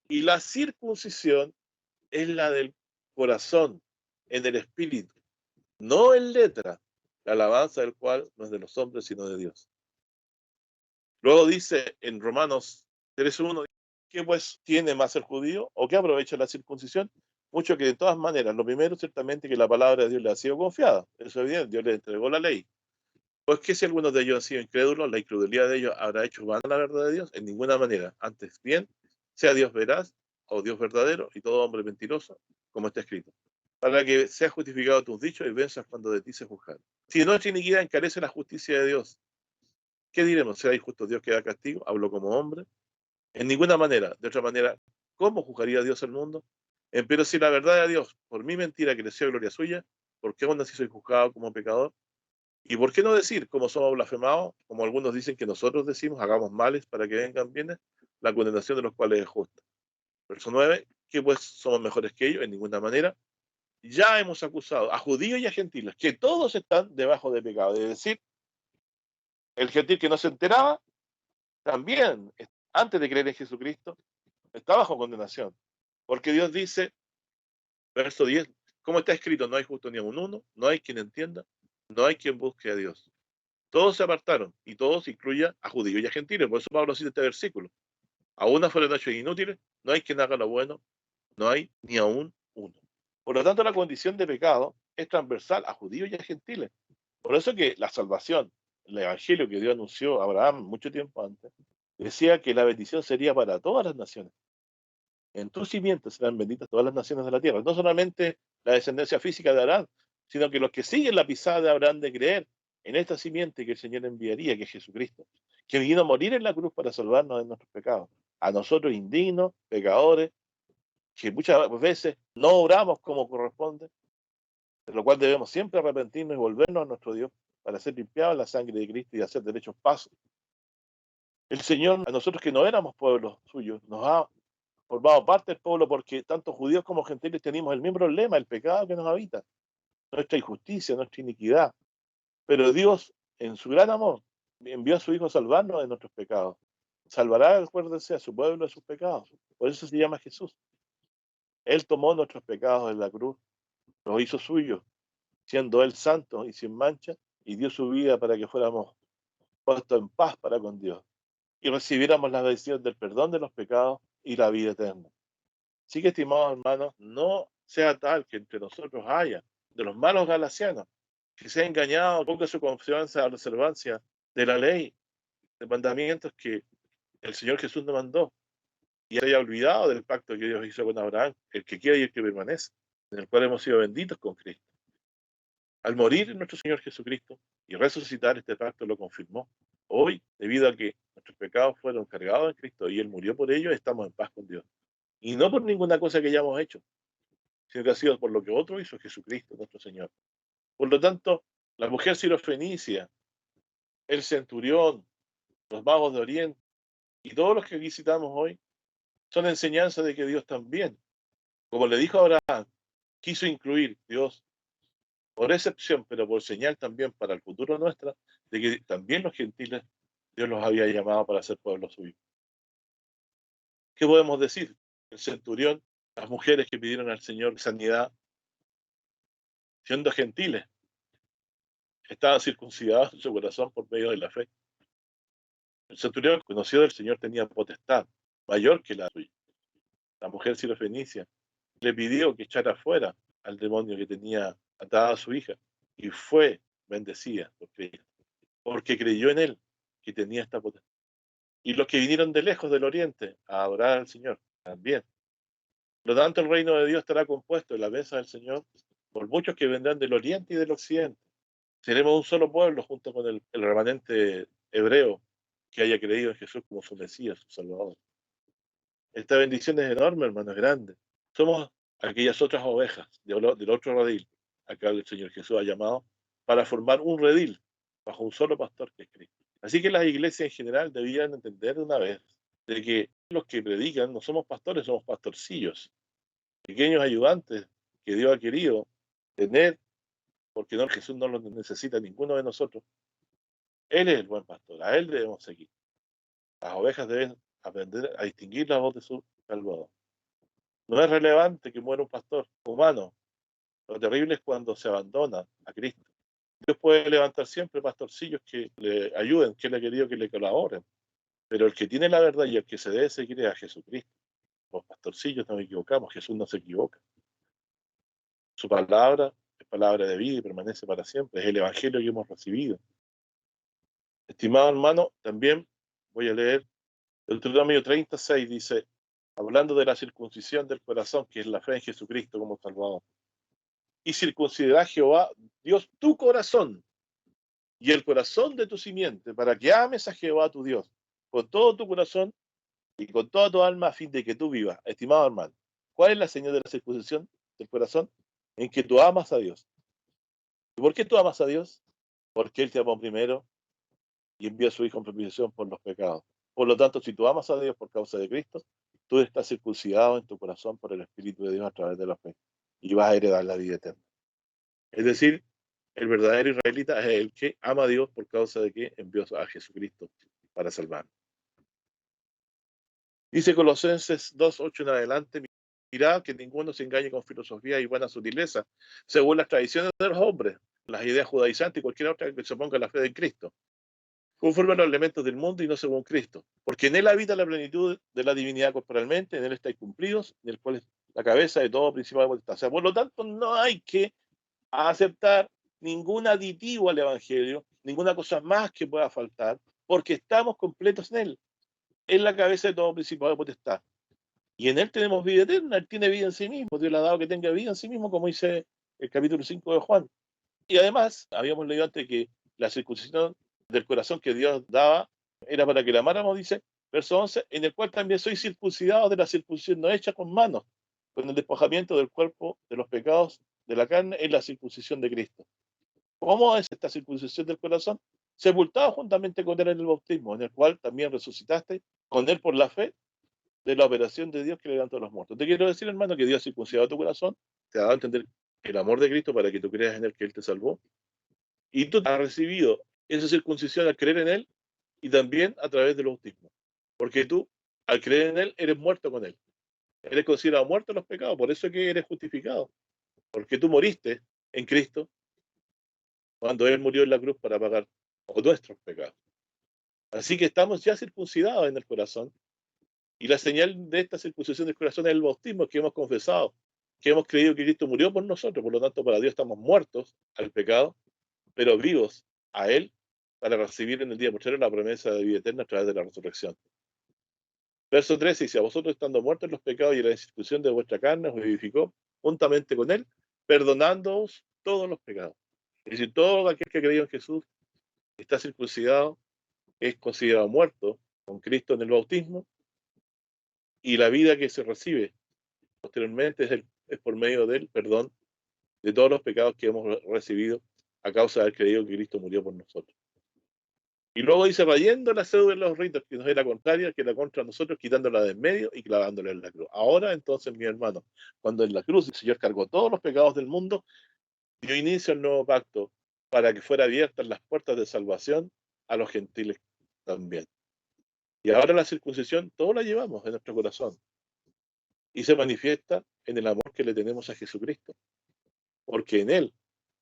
Y la circuncisión es la del corazón, en el espíritu, no en letra, la alabanza del cual no es de los hombres, sino de Dios. Luego dice en Romanos 3:1, ¿qué pues tiene más el judío o qué aprovecha la circuncisión? Mucho que de todas maneras, lo primero ciertamente que la palabra de Dios le ha sido confiada. Eso es bien, Dios le entregó la ley. Pues que si algunos de ellos han sido incrédulos, la incredulidad de ellos habrá hecho vana la verdad de Dios. En ninguna manera. Antes bien, sea Dios veraz o Dios verdadero y todo hombre mentiroso, como está escrito. Para que seas justificado tus dichos y venzas cuando de ti se juzgar. Si nuestra iniquidad encarece la justicia de Dios, ¿qué diremos? ¿Será injusto Dios que da castigo? Hablo como hombre. En ninguna manera. De otra manera, ¿cómo juzgaría Dios el mundo? Pero si la verdad de Dios por mi mentira creció gloria suya, ¿por qué aún así soy juzgado como pecador? ¿Y por qué no decir, como somos blasfemados, como algunos dicen que nosotros decimos, hagamos males para que vengan bienes, la condenación de los cuales es justa? Verso 9, que pues somos mejores que ellos, en ninguna manera. Ya hemos acusado a judíos y a gentiles, que todos están debajo de pecado. Es decir, el gentil que no se enteraba, también, antes de creer en Jesucristo, está bajo condenación. Porque Dios dice, verso 10, como está escrito, no hay justo ni aun uno, no hay quien entienda, no hay quien busque a Dios. Todos se apartaron y todos incluyen a judíos y a gentiles. Por eso Pablo cita este versículo. Aún fueron hechos inútiles, no hay quien haga lo bueno, no hay ni aún uno. Por lo tanto, la condición de pecado es transversal a judíos y a gentiles. Por eso que la salvación, el evangelio que Dios anunció a Abraham mucho tiempo antes, decía que la bendición sería para todas las naciones. En tu simiente serán benditas todas las naciones de la tierra. No solamente la descendencia física de Abraham, sino que los que siguen la pisada de Abraham de creer en esta simiente que el Señor enviaría, que es Jesucristo, que vino a morir en la cruz para salvarnos de nuestros pecados. A nosotros indignos, pecadores, que muchas veces no obramos como corresponde, de lo cual debemos siempre arrepentirnos y volvernos a nuestro Dios para ser limpiados en la sangre de Cristo y hacer derechos pasos. El Señor, a nosotros que no éramos pueblos suyos, nos ha formado parte del pueblo porque tanto judíos como gentiles tenemos el mismo problema, el pecado que nos habita, nuestra injusticia, nuestra iniquidad. Pero Dios, en su gran amor, envió a su Hijo a salvarnos de nuestros pecados. Salvará, acuérdense, a su pueblo de sus pecados. Por eso se llama Jesús. Él tomó nuestros pecados en la cruz, los hizo suyos, siendo Él santo y sin mancha, y dio su vida para que fuéramos puestos en paz para con Dios y recibiéramos la bendición del perdón de los pecados y la vida eterna. Así que, estimados hermanos, no sea tal que entre nosotros haya de los malos galasianos que sea engañado, ponga su confianza a la observancia de la ley, de mandamientos que el Señor Jesús nos mandó y haya olvidado del pacto que Dios hizo con Abraham, el que quiere y el que permanece, en el cual hemos sido benditos con Cristo. Al morir nuestro Señor Jesucristo y resucitar, este pacto lo confirmó. Hoy, debido a que nuestros pecados fueron cargados en Cristo y Él murió por ellos, estamos en paz con Dios. Y no por ninguna cosa que hayamos hecho, sino que ha sido por lo que otro hizo Jesucristo, nuestro Señor. Por lo tanto, la mujer sirofenicia, el centurión, los magos de Oriente y todos los que visitamos hoy son enseñanzas de que Dios también, como le dijo a Abraham, quiso incluir Dios por excepción, pero por señal también para el futuro nuestra, de que también los gentiles Dios los había llamado para ser pueblo suyo. ¿Qué podemos decir? El centurión, las mujeres que pidieron al Señor sanidad, siendo gentiles, estaban circuncidados en su corazón por medio de la fe. El centurión conocido del Señor tenía potestad mayor que la suya. La mujer sirofenicia le pidió que echara fuera al demonio que tenía atada a su hija y fue bendecida porque creyó en él que tenía esta potestad. Y los que vinieron de lejos del oriente a adorar al Señor también. Por lo tanto, el reino de Dios estará compuesto en la mesa del Señor por muchos que vendrán del oriente y del occidente. Seremos un solo pueblo junto con el remanente hebreo que haya creído en Jesús como su Mesías, su Salvador. Esta bendición es enorme, hermano, es grande. Somos aquellas otras ovejas del otro redil, acá el Señor Jesús ha llamado, para formar un redil bajo un solo pastor que es Cristo. Así que las iglesias en general debían entender de una vez de que los que predican no somos pastores, somos pastorcillos, pequeños ayudantes que Dios ha querido tener, porque no, Jesús no los necesita ninguno de nosotros. Él es el buen pastor, a Él debemos seguir. Las ovejas deben aprender a distinguir la voz de su Salvador. No es relevante que muera un pastor humano. Lo terrible es cuando se abandona a Cristo. Dios puede levantar siempre pastorcillos que le ayuden, que Él ha querido que le colaboren. Pero el que tiene la verdad y el que se debe seguir es a Jesucristo. Los pastorcillos no nos equivocamos, Jesús no se equivoca. Su palabra es palabra de vida y permanece para siempre. Es el evangelio que hemos recibido. Estimado hermano, también voy a leer Deuteronomio 36, dice, hablando de la circuncisión del corazón, que es la fe en Jesucristo como Salvador. Y circuncidará Jehová, Dios, tu corazón y el corazón de tu simiente, para que ames a Jehová tu Dios con todo tu corazón y con toda tu alma, a fin de que tú vivas. Estimado hermano, ¿cuál es la señal de la circuncisión del corazón? En que tú amas a Dios. ¿Y por qué tú amas a Dios? Porque Él te amó primero y envió a su Hijo en propiciación por los pecados. Por lo tanto, si tú amas a Dios por causa de Cristo, tú estás circuncidado en tu corazón por el Espíritu de Dios a través de la fe y vas a heredar la vida eterna. Es decir, el verdadero israelita es el que ama a Dios por causa de que envió a Jesucristo para salvar. Dice Colosenses 2:8 en adelante, mirad que ninguno se engañe con filosofía y buena sutileza, según las tradiciones de los hombres, las ideas judaizantes y cualquier otra que se oponga a la fe de Cristo, conforme a los elementos del mundo y no según Cristo. Porque en Él habita la plenitud de la divinidad corporalmente, en Él estáis cumplidos, en el cual es la cabeza de todo principado de potestad. O sea, por lo tanto, no hay que aceptar ningún aditivo al Evangelio, ninguna cosa más que pueda faltar, porque estamos completos en Él. Es la cabeza de todo principado de potestad. Y en Él tenemos vida eterna, Él tiene vida en sí mismo, Dios le ha dado que tenga vida en sí mismo, como dice el capítulo 5 de Juan. Y además, habíamos leído antes que la circuncisión del corazón que Dios daba era para que la amáramos, dice, verso 11, en el cual también sois circuncidados de la circuncisión no hecha con manos, con el despojamiento del cuerpo de los pecados de la carne en la circuncisión de Cristo. ¿Cómo es esta circuncisión del corazón? Sepultado juntamente con Él en el bautismo, en el cual también resucitaste con Él por la fe de la operación de Dios que levantó a los muertos. Te quiero decir, hermano, que Dios ha circuncidado tu corazón, te ha dado a entender el amor de Cristo para que tú creas en Él, que Él te salvó. Y tú has recibido esa circuncisión al creer en Él y también a través del bautismo. Porque tú, al creer en Él, eres muerto con Él. Eres considerado muerto en los pecados, por eso es que eres justificado. Porque tú moriste en Cristo cuando Él murió en la cruz para pagar nuestros pecados. Así que estamos ya circuncidados en el corazón. Y la señal de esta circuncisión del corazón es el bautismo que hemos confesado, que hemos creído que Cristo murió por nosotros. Por lo tanto, para Dios estamos muertos al pecado, pero vivos a Él para recibir en el día posterior la promesa de vida eterna a través de la resurrección. Verso 13 dice, a vosotros estando muertos en los pecados y en la institución de vuestra carne os vivificó juntamente con Él, perdonándoos todos los pecados. Es decir, todo aquel que ha creído en Jesús está circuncidado, es considerado muerto con Cristo en el bautismo, y la vida que se recibe posteriormente es por medio del perdón de todos los pecados que hemos recibido a causa de haber creído que Cristo murió por nosotros. Y luego dice, rayendo la cédula de los ritos, que nos es la contraria, que la contra nosotros, quitándola de en medio y clavándola en la cruz. Ahora entonces, mi hermano, cuando en la cruz el Señor cargó todos los pecados del mundo, dio inicio al nuevo pacto para que fuera abiertas las puertas de salvación a los gentiles también. Y ahora la circuncisión, todo la llevamos en nuestro corazón. Y se manifiesta en el amor que le tenemos a Jesucristo. Porque en Él,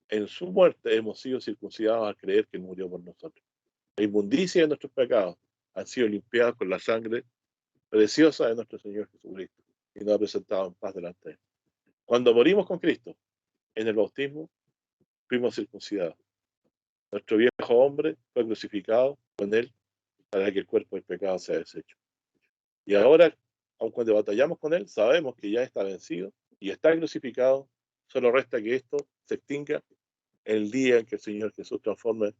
en su muerte, hemos sido circuncidados al creer que Él murió por nosotros. La inmundicia de nuestros pecados han sido limpiados con la sangre preciosa de nuestro Señor Jesucristo y nos ha presentado en paz delante de Él. Cuando morimos con Cristo, en el bautismo, fuimos circuncidados. Nuestro viejo hombre fue crucificado con Él para que el cuerpo del pecado sea deshecho. Y ahora, aun cuando batallamos con Él, sabemos que ya está vencido y está crucificado. Solo resta que esto se extinga el día en que el Señor Jesús transforme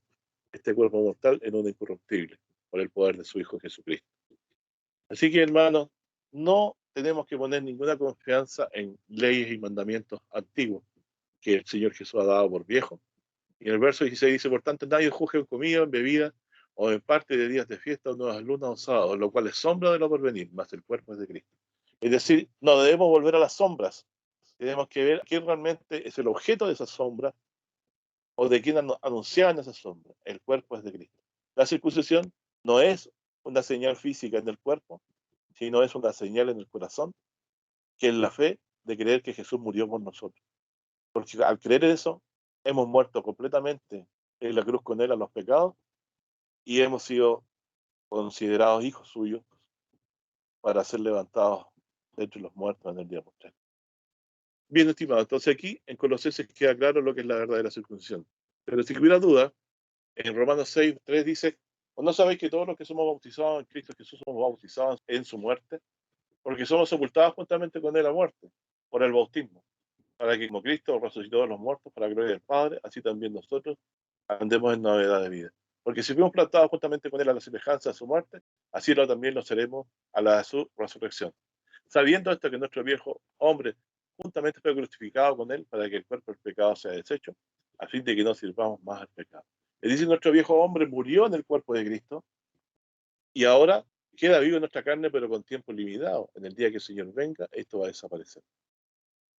este cuerpo mortal en uno incorruptible, por el poder de su Hijo Jesucristo. Así que, hermanos, no tenemos que poner ninguna confianza en leyes y mandamientos antiguos que el Señor Jesús ha dado por viejo. Y en el verso 16 dice, por tanto, nadie juzgue en comida, en bebida, o en parte de días de fiesta, o nuevas lunas o sábados, lo cual es sombra de lo porvenir, más el cuerpo es de Cristo. Es decir, no debemos volver a las sombras. Tenemos que ver quién realmente es el objeto de esas sombras, o de quién anunciaban esas sombras. El cuerpo es de Cristo. La circuncisión no es una señal física en el cuerpo, sino es una señal en el corazón, que es la fe de creer que Jesús murió por nosotros. Porque al creer eso, hemos muerto completamente en la cruz con Él a los pecados y hemos sido considerados hijos suyos para ser levantados de entre los muertos en el día postrer. Bien, estimado, entonces aquí en Colosenses queda claro lo que es la verdadera circuncisión. Pero si hubiera duda, en Romanos 6:3 dice, ¿o no sabéis que todos los que somos bautizados en Cristo Jesús somos bautizados en su muerte? Porque somos sepultados juntamente con Él a muerte, por el bautismo, para que como Cristo resucitó de los muertos para la gloria del Padre, así también nosotros andemos en novedad de vida. Porque si fuimos plantados juntamente con Él a la semejanza de su muerte, así también lo seremos a la de su resurrección. Sabiendo esto que nuestro viejo hombre juntamente fue crucificado con Él para que el cuerpo del pecado sea deshecho, a fin de que no sirvamos más al pecado. Es decir, nuestro viejo hombre murió en el cuerpo de Cristo y ahora queda vivo en nuestra carne, pero con tiempo limitado. En el día que el Señor venga, esto va a desaparecer.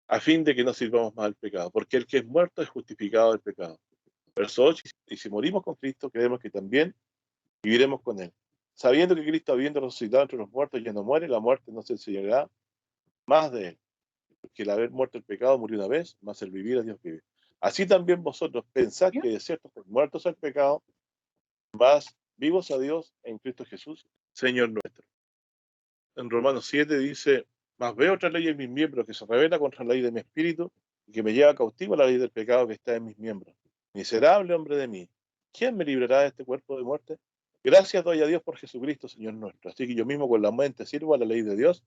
A fin de que no sirvamos más al pecado, porque el que es muerto es justificado del pecado. Verso 8, y si morimos con Cristo, creemos que también viviremos con Él. Sabiendo que Cristo, habiendo resucitado entre los muertos, ya no muere, la muerte no se enseñará más de Él. Porque el haber muerto el pecado murió una vez, más el vivir a Dios vive. Así también vosotros pensad que de cierto muertos al pecado, más vivos a Dios en Cristo Jesús, Señor nuestro. En Romanos 7 dice, mas veo otra ley en mis miembros que se revela contra la ley de mi espíritu y que me lleva cautivo a la ley del pecado que está en mis miembros. Miserable hombre de mí, ¿quién me librará de este cuerpo de muerte? Gracias doy a Dios por Jesucristo, Señor nuestro. Así que yo mismo con la mente sirvo a la ley de Dios,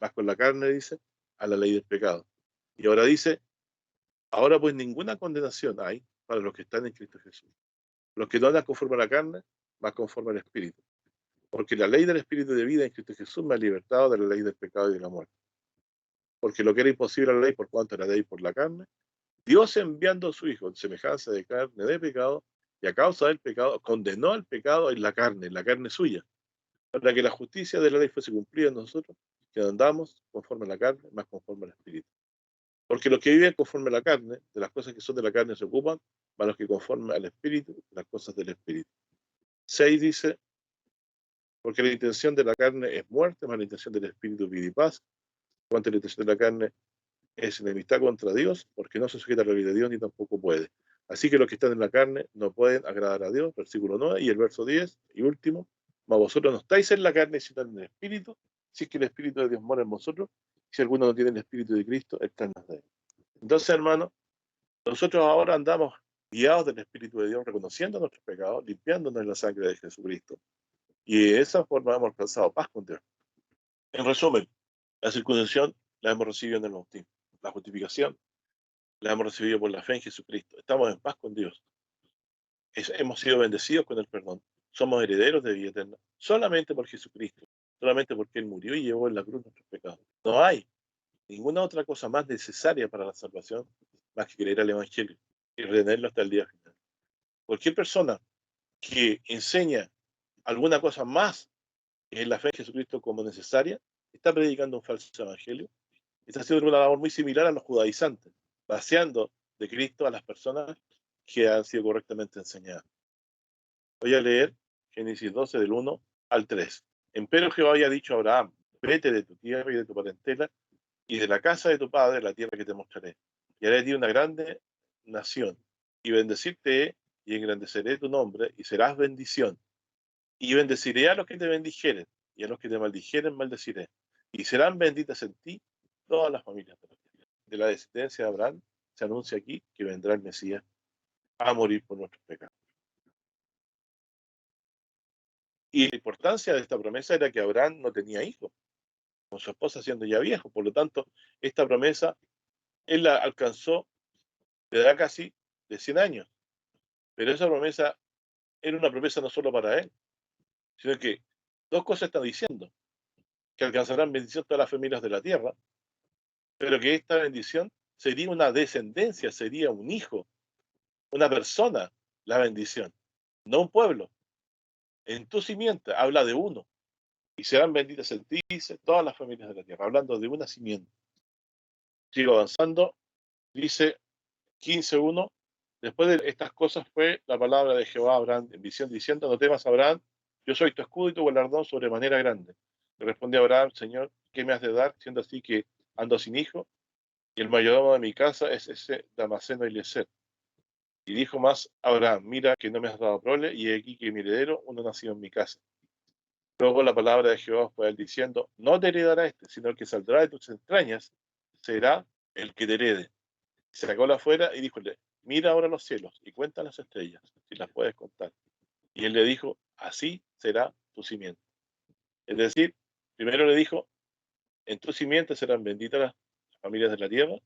más con la carne, dice, a la ley del pecado. Y ahora dice, ahora pues ninguna condenación hay para los que están en Cristo Jesús. Los que no andan conforme a la carne, más conforme al Espíritu. Porque la ley del Espíritu de vida en Cristo Jesús me ha libertado de la ley del pecado y de la muerte. Porque lo que era imposible a la ley por cuanto era ley por la carne, Dios enviando a su Hijo en semejanza de carne de pecado, y a causa del pecado, condenó al pecado en la carne suya, para que la justicia de la ley fuese cumplida en nosotros, que andamos conforme a la carne, más conforme al Espíritu. Porque los que viven conforme a la carne, de las cosas que son de la carne se ocupan, más los que conforme al Espíritu, de las cosas del Espíritu. 6 dice, porque la intención de la carne es muerte, más la intención del Espíritu vida y paz. Cuanto la intención de la carne es enemistad contra Dios, porque no se sujeta a la ley de Dios ni tampoco puede. Así que los que están en la carne no pueden agradar a Dios, versículo 9, y el verso 10, y último, mas vosotros no estáis en la carne, sino en el Espíritu, si es que el Espíritu de Dios mora en vosotros, si alguno no tiene el Espíritu de Cristo, está en las de él. Entonces, hermanos, nosotros ahora andamos guiados del Espíritu de Dios, reconociendo nuestros pecados, limpiándonos en la sangre de Jesucristo. Y de esa forma hemos alcanzado paz con Dios. En resumen, la circuncisión la hemos recibido en el bautismo. La justificación la hemos recibido por la fe en Jesucristo. Estamos en paz con Dios. Hemos sido bendecidos con el perdón. Somos herederos de vida eterna. Solamente por Jesucristo. Solamente porque Él murió y llevó en la cruz nuestros pecados. No hay ninguna otra cosa más necesaria para la salvación más que creer al Evangelio y retenerlo hasta el día final. Cualquier persona que enseña alguna cosa más en la fe en Jesucristo como necesaria, está predicando un falso evangelio, está haciendo una labor muy similar a los judaizantes, vaciando de Cristo a las personas que han sido correctamente enseñadas. Voy a leer Génesis 12 del 1 al 3. Empero Jehová había dicho a Abraham, vete de tu tierra y de tu parentela y de la casa de tu padre, la tierra que te mostraré. Y haré de ti una grande nación, y bendecirte y engrandeceré tu nombre, y serás bendición. Y bendeciré a los que te bendijeren, y a los que te maldijeren maldeciré. Y serán benditas en ti todas las familias de la tierra. De la descendencia de Abraham se anuncia aquí que vendrá el Mesías a morir por nuestros pecados. Y la importancia de esta promesa era que Abraham no tenía hijos, con su esposa siendo ya viejo. Por lo tanto, esta promesa él la alcanzó de edad casi de 100 años. Pero esa promesa era una promesa no solo para él, sino que dos cosas está diciendo: que alcanzarán bendición todas las familias de la tierra, pero que esta bendición sería una descendencia, sería un hijo, una persona, la bendición, no un pueblo. En tu simiente habla de uno, y serán benditas en ti, dice, todas las familias de la tierra, hablando de una simiente. Sigo avanzando, dice 15:1. Después de estas cosas fue la palabra de Jehová a Abraham en visión, diciendo: no temas, Abraham, yo soy tu escudo y tu galardón sobremanera grande. Le respondió Abraham: Señor, ¿qué me has de dar, siendo así que ando sin hijo? Y el mayordomo de mi casa es ese Damaseno Eliezer. Y dijo más Abraham: mira que no me has dado prole, y he aquí que mi heredero, uno nacido en mi casa. Luego la palabra de Jehová fue a él diciendo: no te heredará este, sino el que saldrá de tus entrañas será el que te herede. Sacóla afuera y díjole: mira ahora los cielos y cuenta las estrellas, si las puedes contar. Y él le dijo: así será tu simiente. Es decir, primero le dijo: en tu simiente serán benditas las familias de la tierra,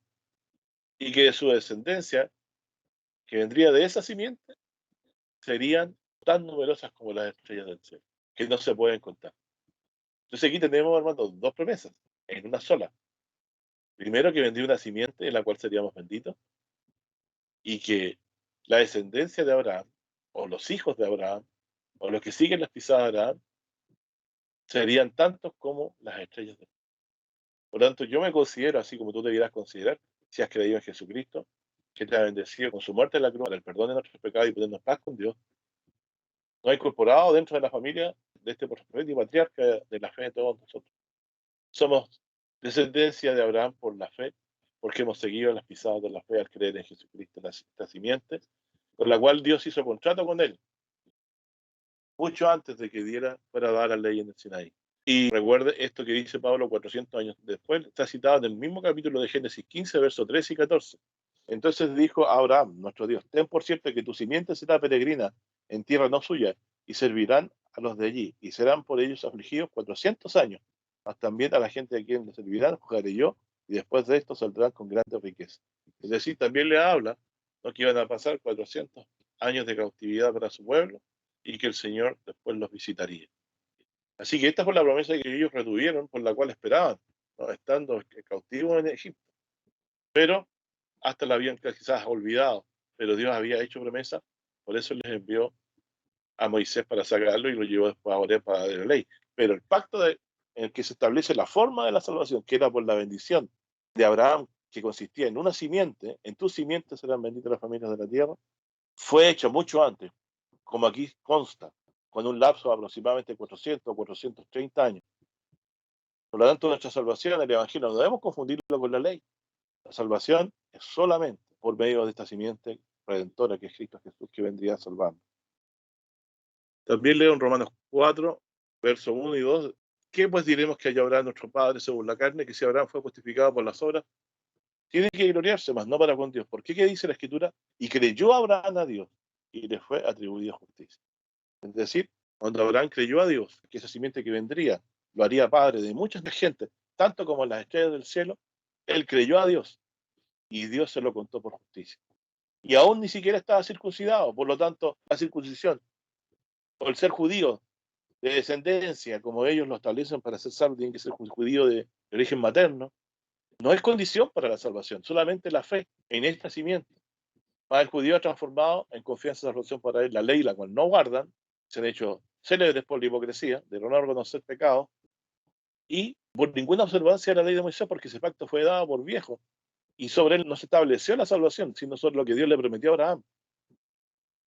y que de su descendencia, que vendría de esa simiente, serían tan numerosas como las estrellas del cielo, que no se pueden contar. Entonces aquí tenemos, hermano, dos promesas en una sola. Primero, que vendría una simiente en la cual seríamos benditos, y que la descendencia de Abraham, o los hijos de Abraham, o los que siguen las pisadas de Abraham, serían tantos como las estrellas del cielo. Por lo tanto, yo me considero, así como tú debieras considerar, si has creído en Jesucristo, que te ha bendecido con su muerte en la cruz, para el perdón de nuestros pecados y ponernos paz con Dios, nos ha incorporado dentro de la familia de este profeta y patriarca de la fe de todos nosotros. Somos descendencia de Abraham por la fe, porque hemos seguido las pisadas de la fe al creer en Jesucristo, la simiente, con la cual Dios hizo contrato con él, mucho antes de que fuera a dar la ley en el Sinaí. Y recuerde esto que dice Pablo 400 años después, está citado en el mismo capítulo de Génesis 15, versos 13 y 14. Entonces dijo a Abraham, nuestro Dios: ten por cierto que tu simiente será peregrina en tierra no suya, y servirán a los de allí, y serán por ellos afligidos 400 años. Mas también a la gente a quien le servirán juzgaré yo, y después de esto saldrán con grandes riquezas. Es decir, también le habla, ¿no?, que iban a pasar 400 años de cautividad para su pueblo, y que el Señor después los visitaría. Así que esta fue la promesa que ellos retuvieron, por la cual esperaban, ¿no?, estando cautivos en Egipto. Pero hasta la habían quizás olvidado, pero Dios había hecho promesa, por eso les envió a Moisés para sacarlo y lo llevó después a Oreb para dar la ley. Pero el pacto en el que se establece la forma de la salvación, que era por la bendición de Abraham, que consistía en una simiente: en tu simiente serán benditas las familias de la tierra, fue hecho mucho antes, como aquí consta, con un lapso de aproximadamente 400 o 430 años. Por lo tanto, nuestra salvación, el Evangelio, no debemos confundirlo con la ley. La salvación es solamente por medio de esta simiente redentora que es Cristo Jesús, que vendría a salvarnos. También leo en Romanos 4, versos 1 y 2. ¿Qué pues diremos que haya Abraham nuestro Padre según la carne? Que si Abraham fue justificado por las obras, tiene que gloriarse, más no para con Dios. ¿Por qué? ¿Qué dice la Escritura? Y creyó Abraham a Dios, y le fue atribuida justicia. Es decir, cuando Abraham creyó a Dios, que esa simiente que vendría lo haría padre de mucha gente, tanto como las estrellas del cielo, él creyó a Dios, y Dios se lo contó por justicia. Y aún ni siquiera estaba circuncidado, por lo tanto, la circuncisión, o el ser judío de descendencia, como ellos lo establecen para ser salvo, tiene que ser judío de origen materno, no es condición para la salvación, solamente la fe en esta simiente. Más el judío ha transformado en confianza y salvación para él la ley, la cual no guardan, se han hecho célebres por la hipocresía, de no reconocer pecado, y por ninguna observancia de la ley de Moisés, porque ese pacto fue dado por viejo, y sobre él no se estableció la salvación, sino sobre lo que Dios le prometió a Abraham,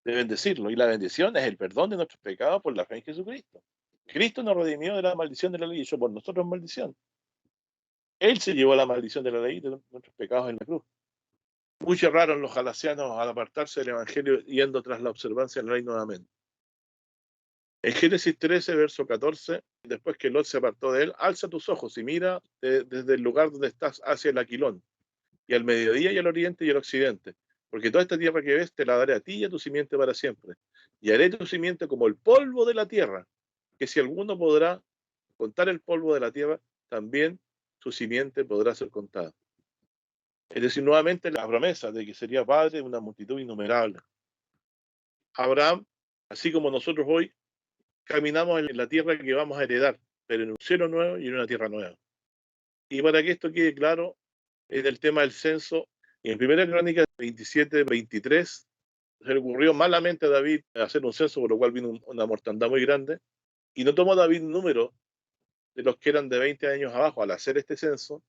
de bendecirlo. Y la bendición es el perdón de nuestros pecados por la fe en Jesucristo. Cristo nos redimió de la maldición de la ley, y eso por nosotros es maldición. Él se llevó la maldición de la ley de nuestros pecados en la cruz. Muchos erraron los galasianos al apartarse del Evangelio, yendo tras la observancia de la ley nuevamente. En Génesis 13, verso 14, después que Lot se apartó de él: alza tus ojos y mira desde el lugar donde estás hacia el Aquilón, y al mediodía y al oriente y al occidente, porque toda esta tierra que ves te la daré a ti y a tu simiente para siempre, y haré tu simiente como el polvo de la tierra, que si alguno podrá contar el polvo de la tierra, también su simiente podrá ser contada. Es decir, nuevamente la promesa de que sería padre de una multitud innumerable. Abraham, así como nosotros hoy, caminamos en la tierra que vamos a heredar, pero en un cielo nuevo y en una tierra nueva. Y para que esto quede claro, en el tema del censo, en Primera Crónica 27-23, se le ocurrió malamente a David hacer un censo, por lo cual vino una mortandad muy grande, y no tomó David un número de los que eran de 20 años abajo al hacer este censo,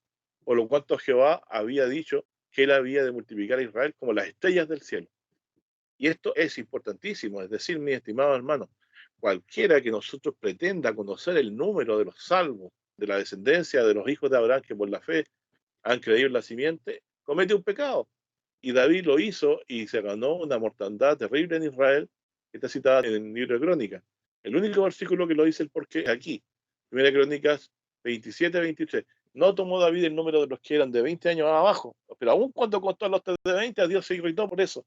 por lo cual Jehová había dicho que él había de multiplicar a Israel como las estrellas del cielo. Y esto es importantísimo, es decir, mi estimado hermano, cualquiera que nosotros pretenda conocer el número de los salvos, de la descendencia de los hijos de Abraham que por la fe han creído en la simiente, comete un pecado. Y David lo hizo y se ganó una mortandad terrible en Israel, que está citada en el libro de Crónicas. El único versículo que lo dice el porqué es aquí, Primera Crónicas 27-23. No tomó David el número de los que eran de 20 años abajo, pero aún cuando contó a los de 20, a Dios se irritó por eso.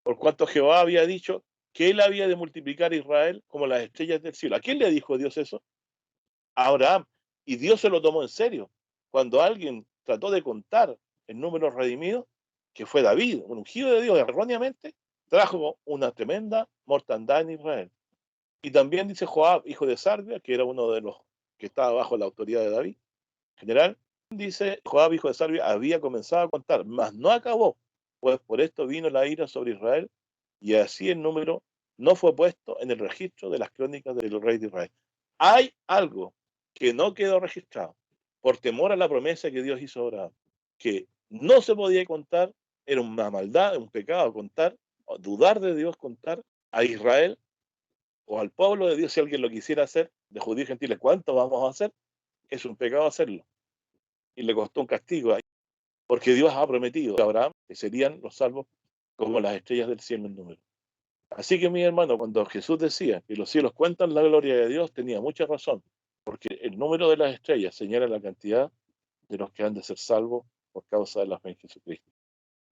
Por cuanto Jehová había dicho que él había de multiplicar a Israel como las estrellas del cielo. ¿A quién le dijo Dios eso? A Abraham. Y Dios se lo tomó en serio. Cuando alguien trató de contar el número redimido, que fue David, un ungido de Dios, erróneamente, trajo una tremenda mortandad en Israel. Y también dice Joab, hijo de Sarvia, que era uno de los que estaba bajo la autoridad de David, general, dice Joab, hijo de Sarvia, había comenzado a contar, mas no acabó, pues por esto vino la ira sobre Israel, y así el número no fue puesto en el registro de las crónicas del rey de Israel. Hay algo que no quedó registrado por temor a la promesa que Dios hizo a Abraham, que no se podía contar, era una maldad, un pecado contar, o dudar de Dios, contar a Israel o al pueblo de Dios, si alguien lo quisiera hacer, de judíos y gentiles, ¿cuánto vamos a hacer? Es un pecado hacerlo. Y le costó un castigo, porque Dios ha prometido a Abraham que serían los salvos como las estrellas del cielo en número. Así que, mi hermano, cuando Jesús decía que los cielos cuentan la gloria de Dios, tenía mucha razón, porque el número de las estrellas señala la cantidad de los que han de ser salvos por causa de la fe en Jesucristo.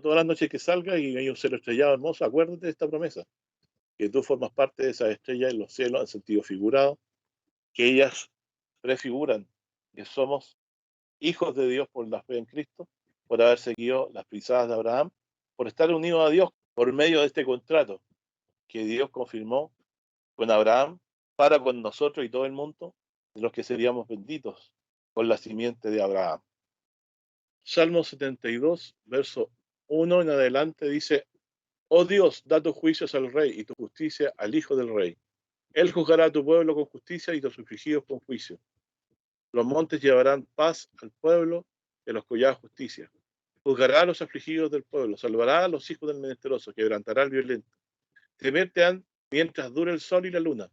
Todas las noches que salga y hay un cielo estrellado hermoso, acuérdate de esta promesa, que tú formas parte de esas estrellas en los cielos en sentido figurado, que ellas prefiguran que somos hijos de Dios por la fe en Cristo, por haber seguido las pisadas de Abraham, por estar unidos a Dios por medio de este contrato que Dios confirmó con Abraham para con nosotros y todo el mundo, de los que seríamos benditos con la simiente de Abraham. Salmo 72, verso 1 en adelante dice: Oh Dios, da tus juicios al rey y tu justicia al hijo del rey. Él juzgará a tu pueblo con justicia y a tus afligidos con juicio. Los montes llevarán paz al pueblo y a los collados justicia. Juzgará a los afligidos del pueblo, salvará a los hijos del menesteroso, quebrantará al violento. Temerte han mientras dure el sol y la luna.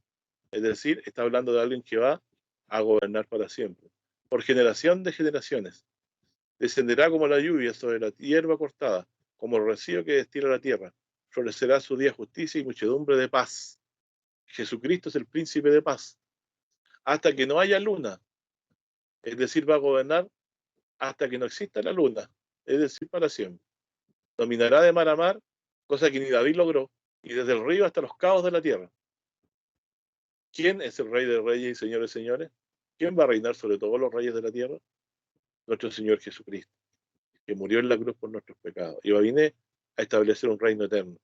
Es decir, está hablando de alguien que va a gobernar para siempre. Por generación de generaciones. Descenderá como la lluvia sobre la hierba cortada, como el rocío que destila la tierra. Florecerá su día justicia y muchedumbre de paz. Jesucristo es el príncipe de paz. Hasta que no haya luna, es decir, va a gobernar hasta que no exista la luna, es decir, para siempre. Dominará de mar a mar, cosa que ni David logró, y desde el río hasta los cabos de la tierra. ¿Quién es el Rey de Reyes y Señores de Señores? ¿Quién va a reinar sobre todos los reyes de la tierra? Nuestro Señor Jesucristo, que murió en la cruz por nuestros pecados. Y viene a establecer un reino eterno,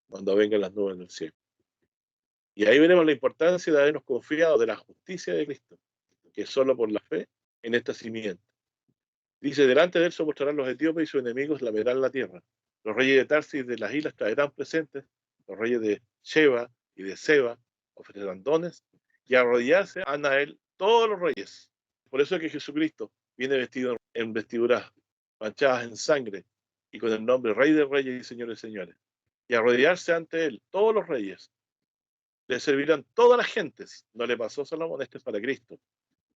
cuando vengan las nubes del cielo. Y ahí veremos la importancia de habernos confiado de la justicia de Cristo, que es solo por la fe en esta simiente. Dice: delante de él se mostrarán los etíopes y sus enemigos lamerán la tierra. Los reyes de Tarsis y de las islas traerán presentes. Los reyes de Sheba y de Seba ofrecerán dones, y arrodillarse han a él todos los reyes. Por eso es que Jesucristo viene vestido en vestiduras manchadas en sangre y con el nombre Rey de Reyes y Señores de Señores. Y arrodillarse ante él todos los reyes. Le servirán todas las gentes. No le pasó Salomón, este es para Cristo.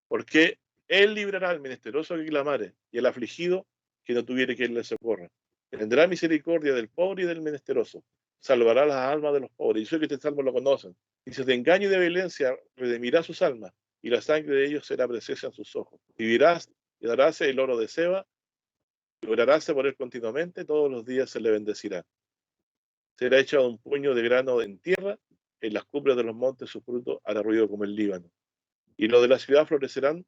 Porque él librará al menesteroso que clamare y al afligido que no tuviere quien le socorra. Tendrá misericordia del pobre y del menesteroso. Salvará las almas de los pobres. Y sé que este salmo lo conocen. Dice: de engaño y de violencia redimirá sus almas, y la sangre de ellos será preciosa en sus ojos. Vivirás y daráse el oro de Seba, y oraráse por él continuamente, todos los días se le bendecirá. Será hecho un puño de grano en tierra, en las cumbres de los montes su fruto hará ruido como el Líbano. Y los de la ciudad florecerán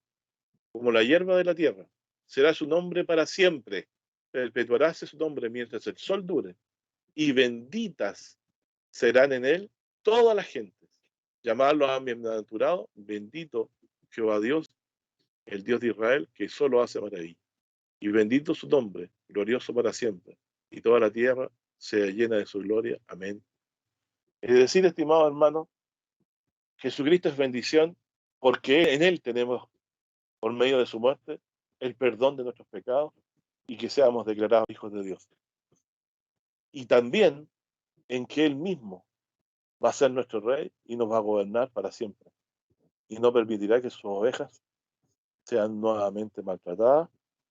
como la hierba de la tierra. Será su nombre para siempre. perpetuaráse su nombre mientras el sol dure, y benditas serán en él todas las gentes. Llamarlos a bienaventurados, bendito Jehová Dios, el Dios de Israel, que solo hace maravilla. Y bendito su nombre, glorioso para siempre, y toda la tierra sea llena de su gloria. Amén. Es decir, estimado hermano, Jesucristo es bendición porque en él tenemos, por medio de su muerte, el perdón de nuestros pecados y que seamos declarados hijos de Dios. Y también en que él mismo va a ser nuestro rey y nos va a gobernar para siempre. Y no permitirá que sus ovejas sean nuevamente maltratadas.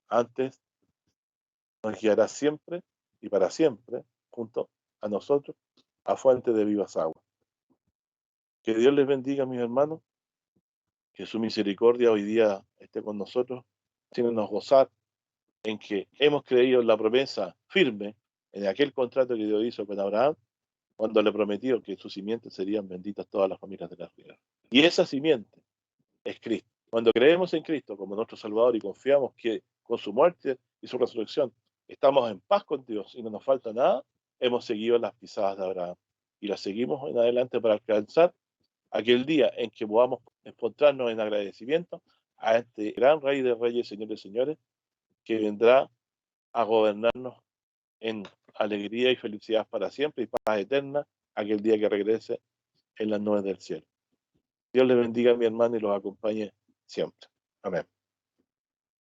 Antes nos guiará siempre y para siempre junto a nosotros a fuente de vivas aguas. Que Dios les bendiga, mis hermanos, que su misericordia hoy día esté con nosotros, haciéndonos gozar en que hemos creído en la promesa firme en aquel contrato que Dios hizo con Abraham, cuando le prometió que sus simientes serían benditas todas las familias de la tierra. Y esa simiente es Cristo. Cuando creemos en Cristo como nuestro Salvador y confiamos que con su muerte y su resurrección estamos en paz con Dios y no nos falta nada, hemos seguido las pisadas de Abraham y las seguimos en adelante para alcanzar aquel día en que podamos encontrarnos en agradecimiento a este gran Rey de Reyes, Señor de Señores, que vendrá a gobernarnos en alegría y felicidad para siempre y paz eterna aquel día que regrese en las nubes del cielo. Dios les bendiga, mi hermano, y los acompañe siempre. Amén.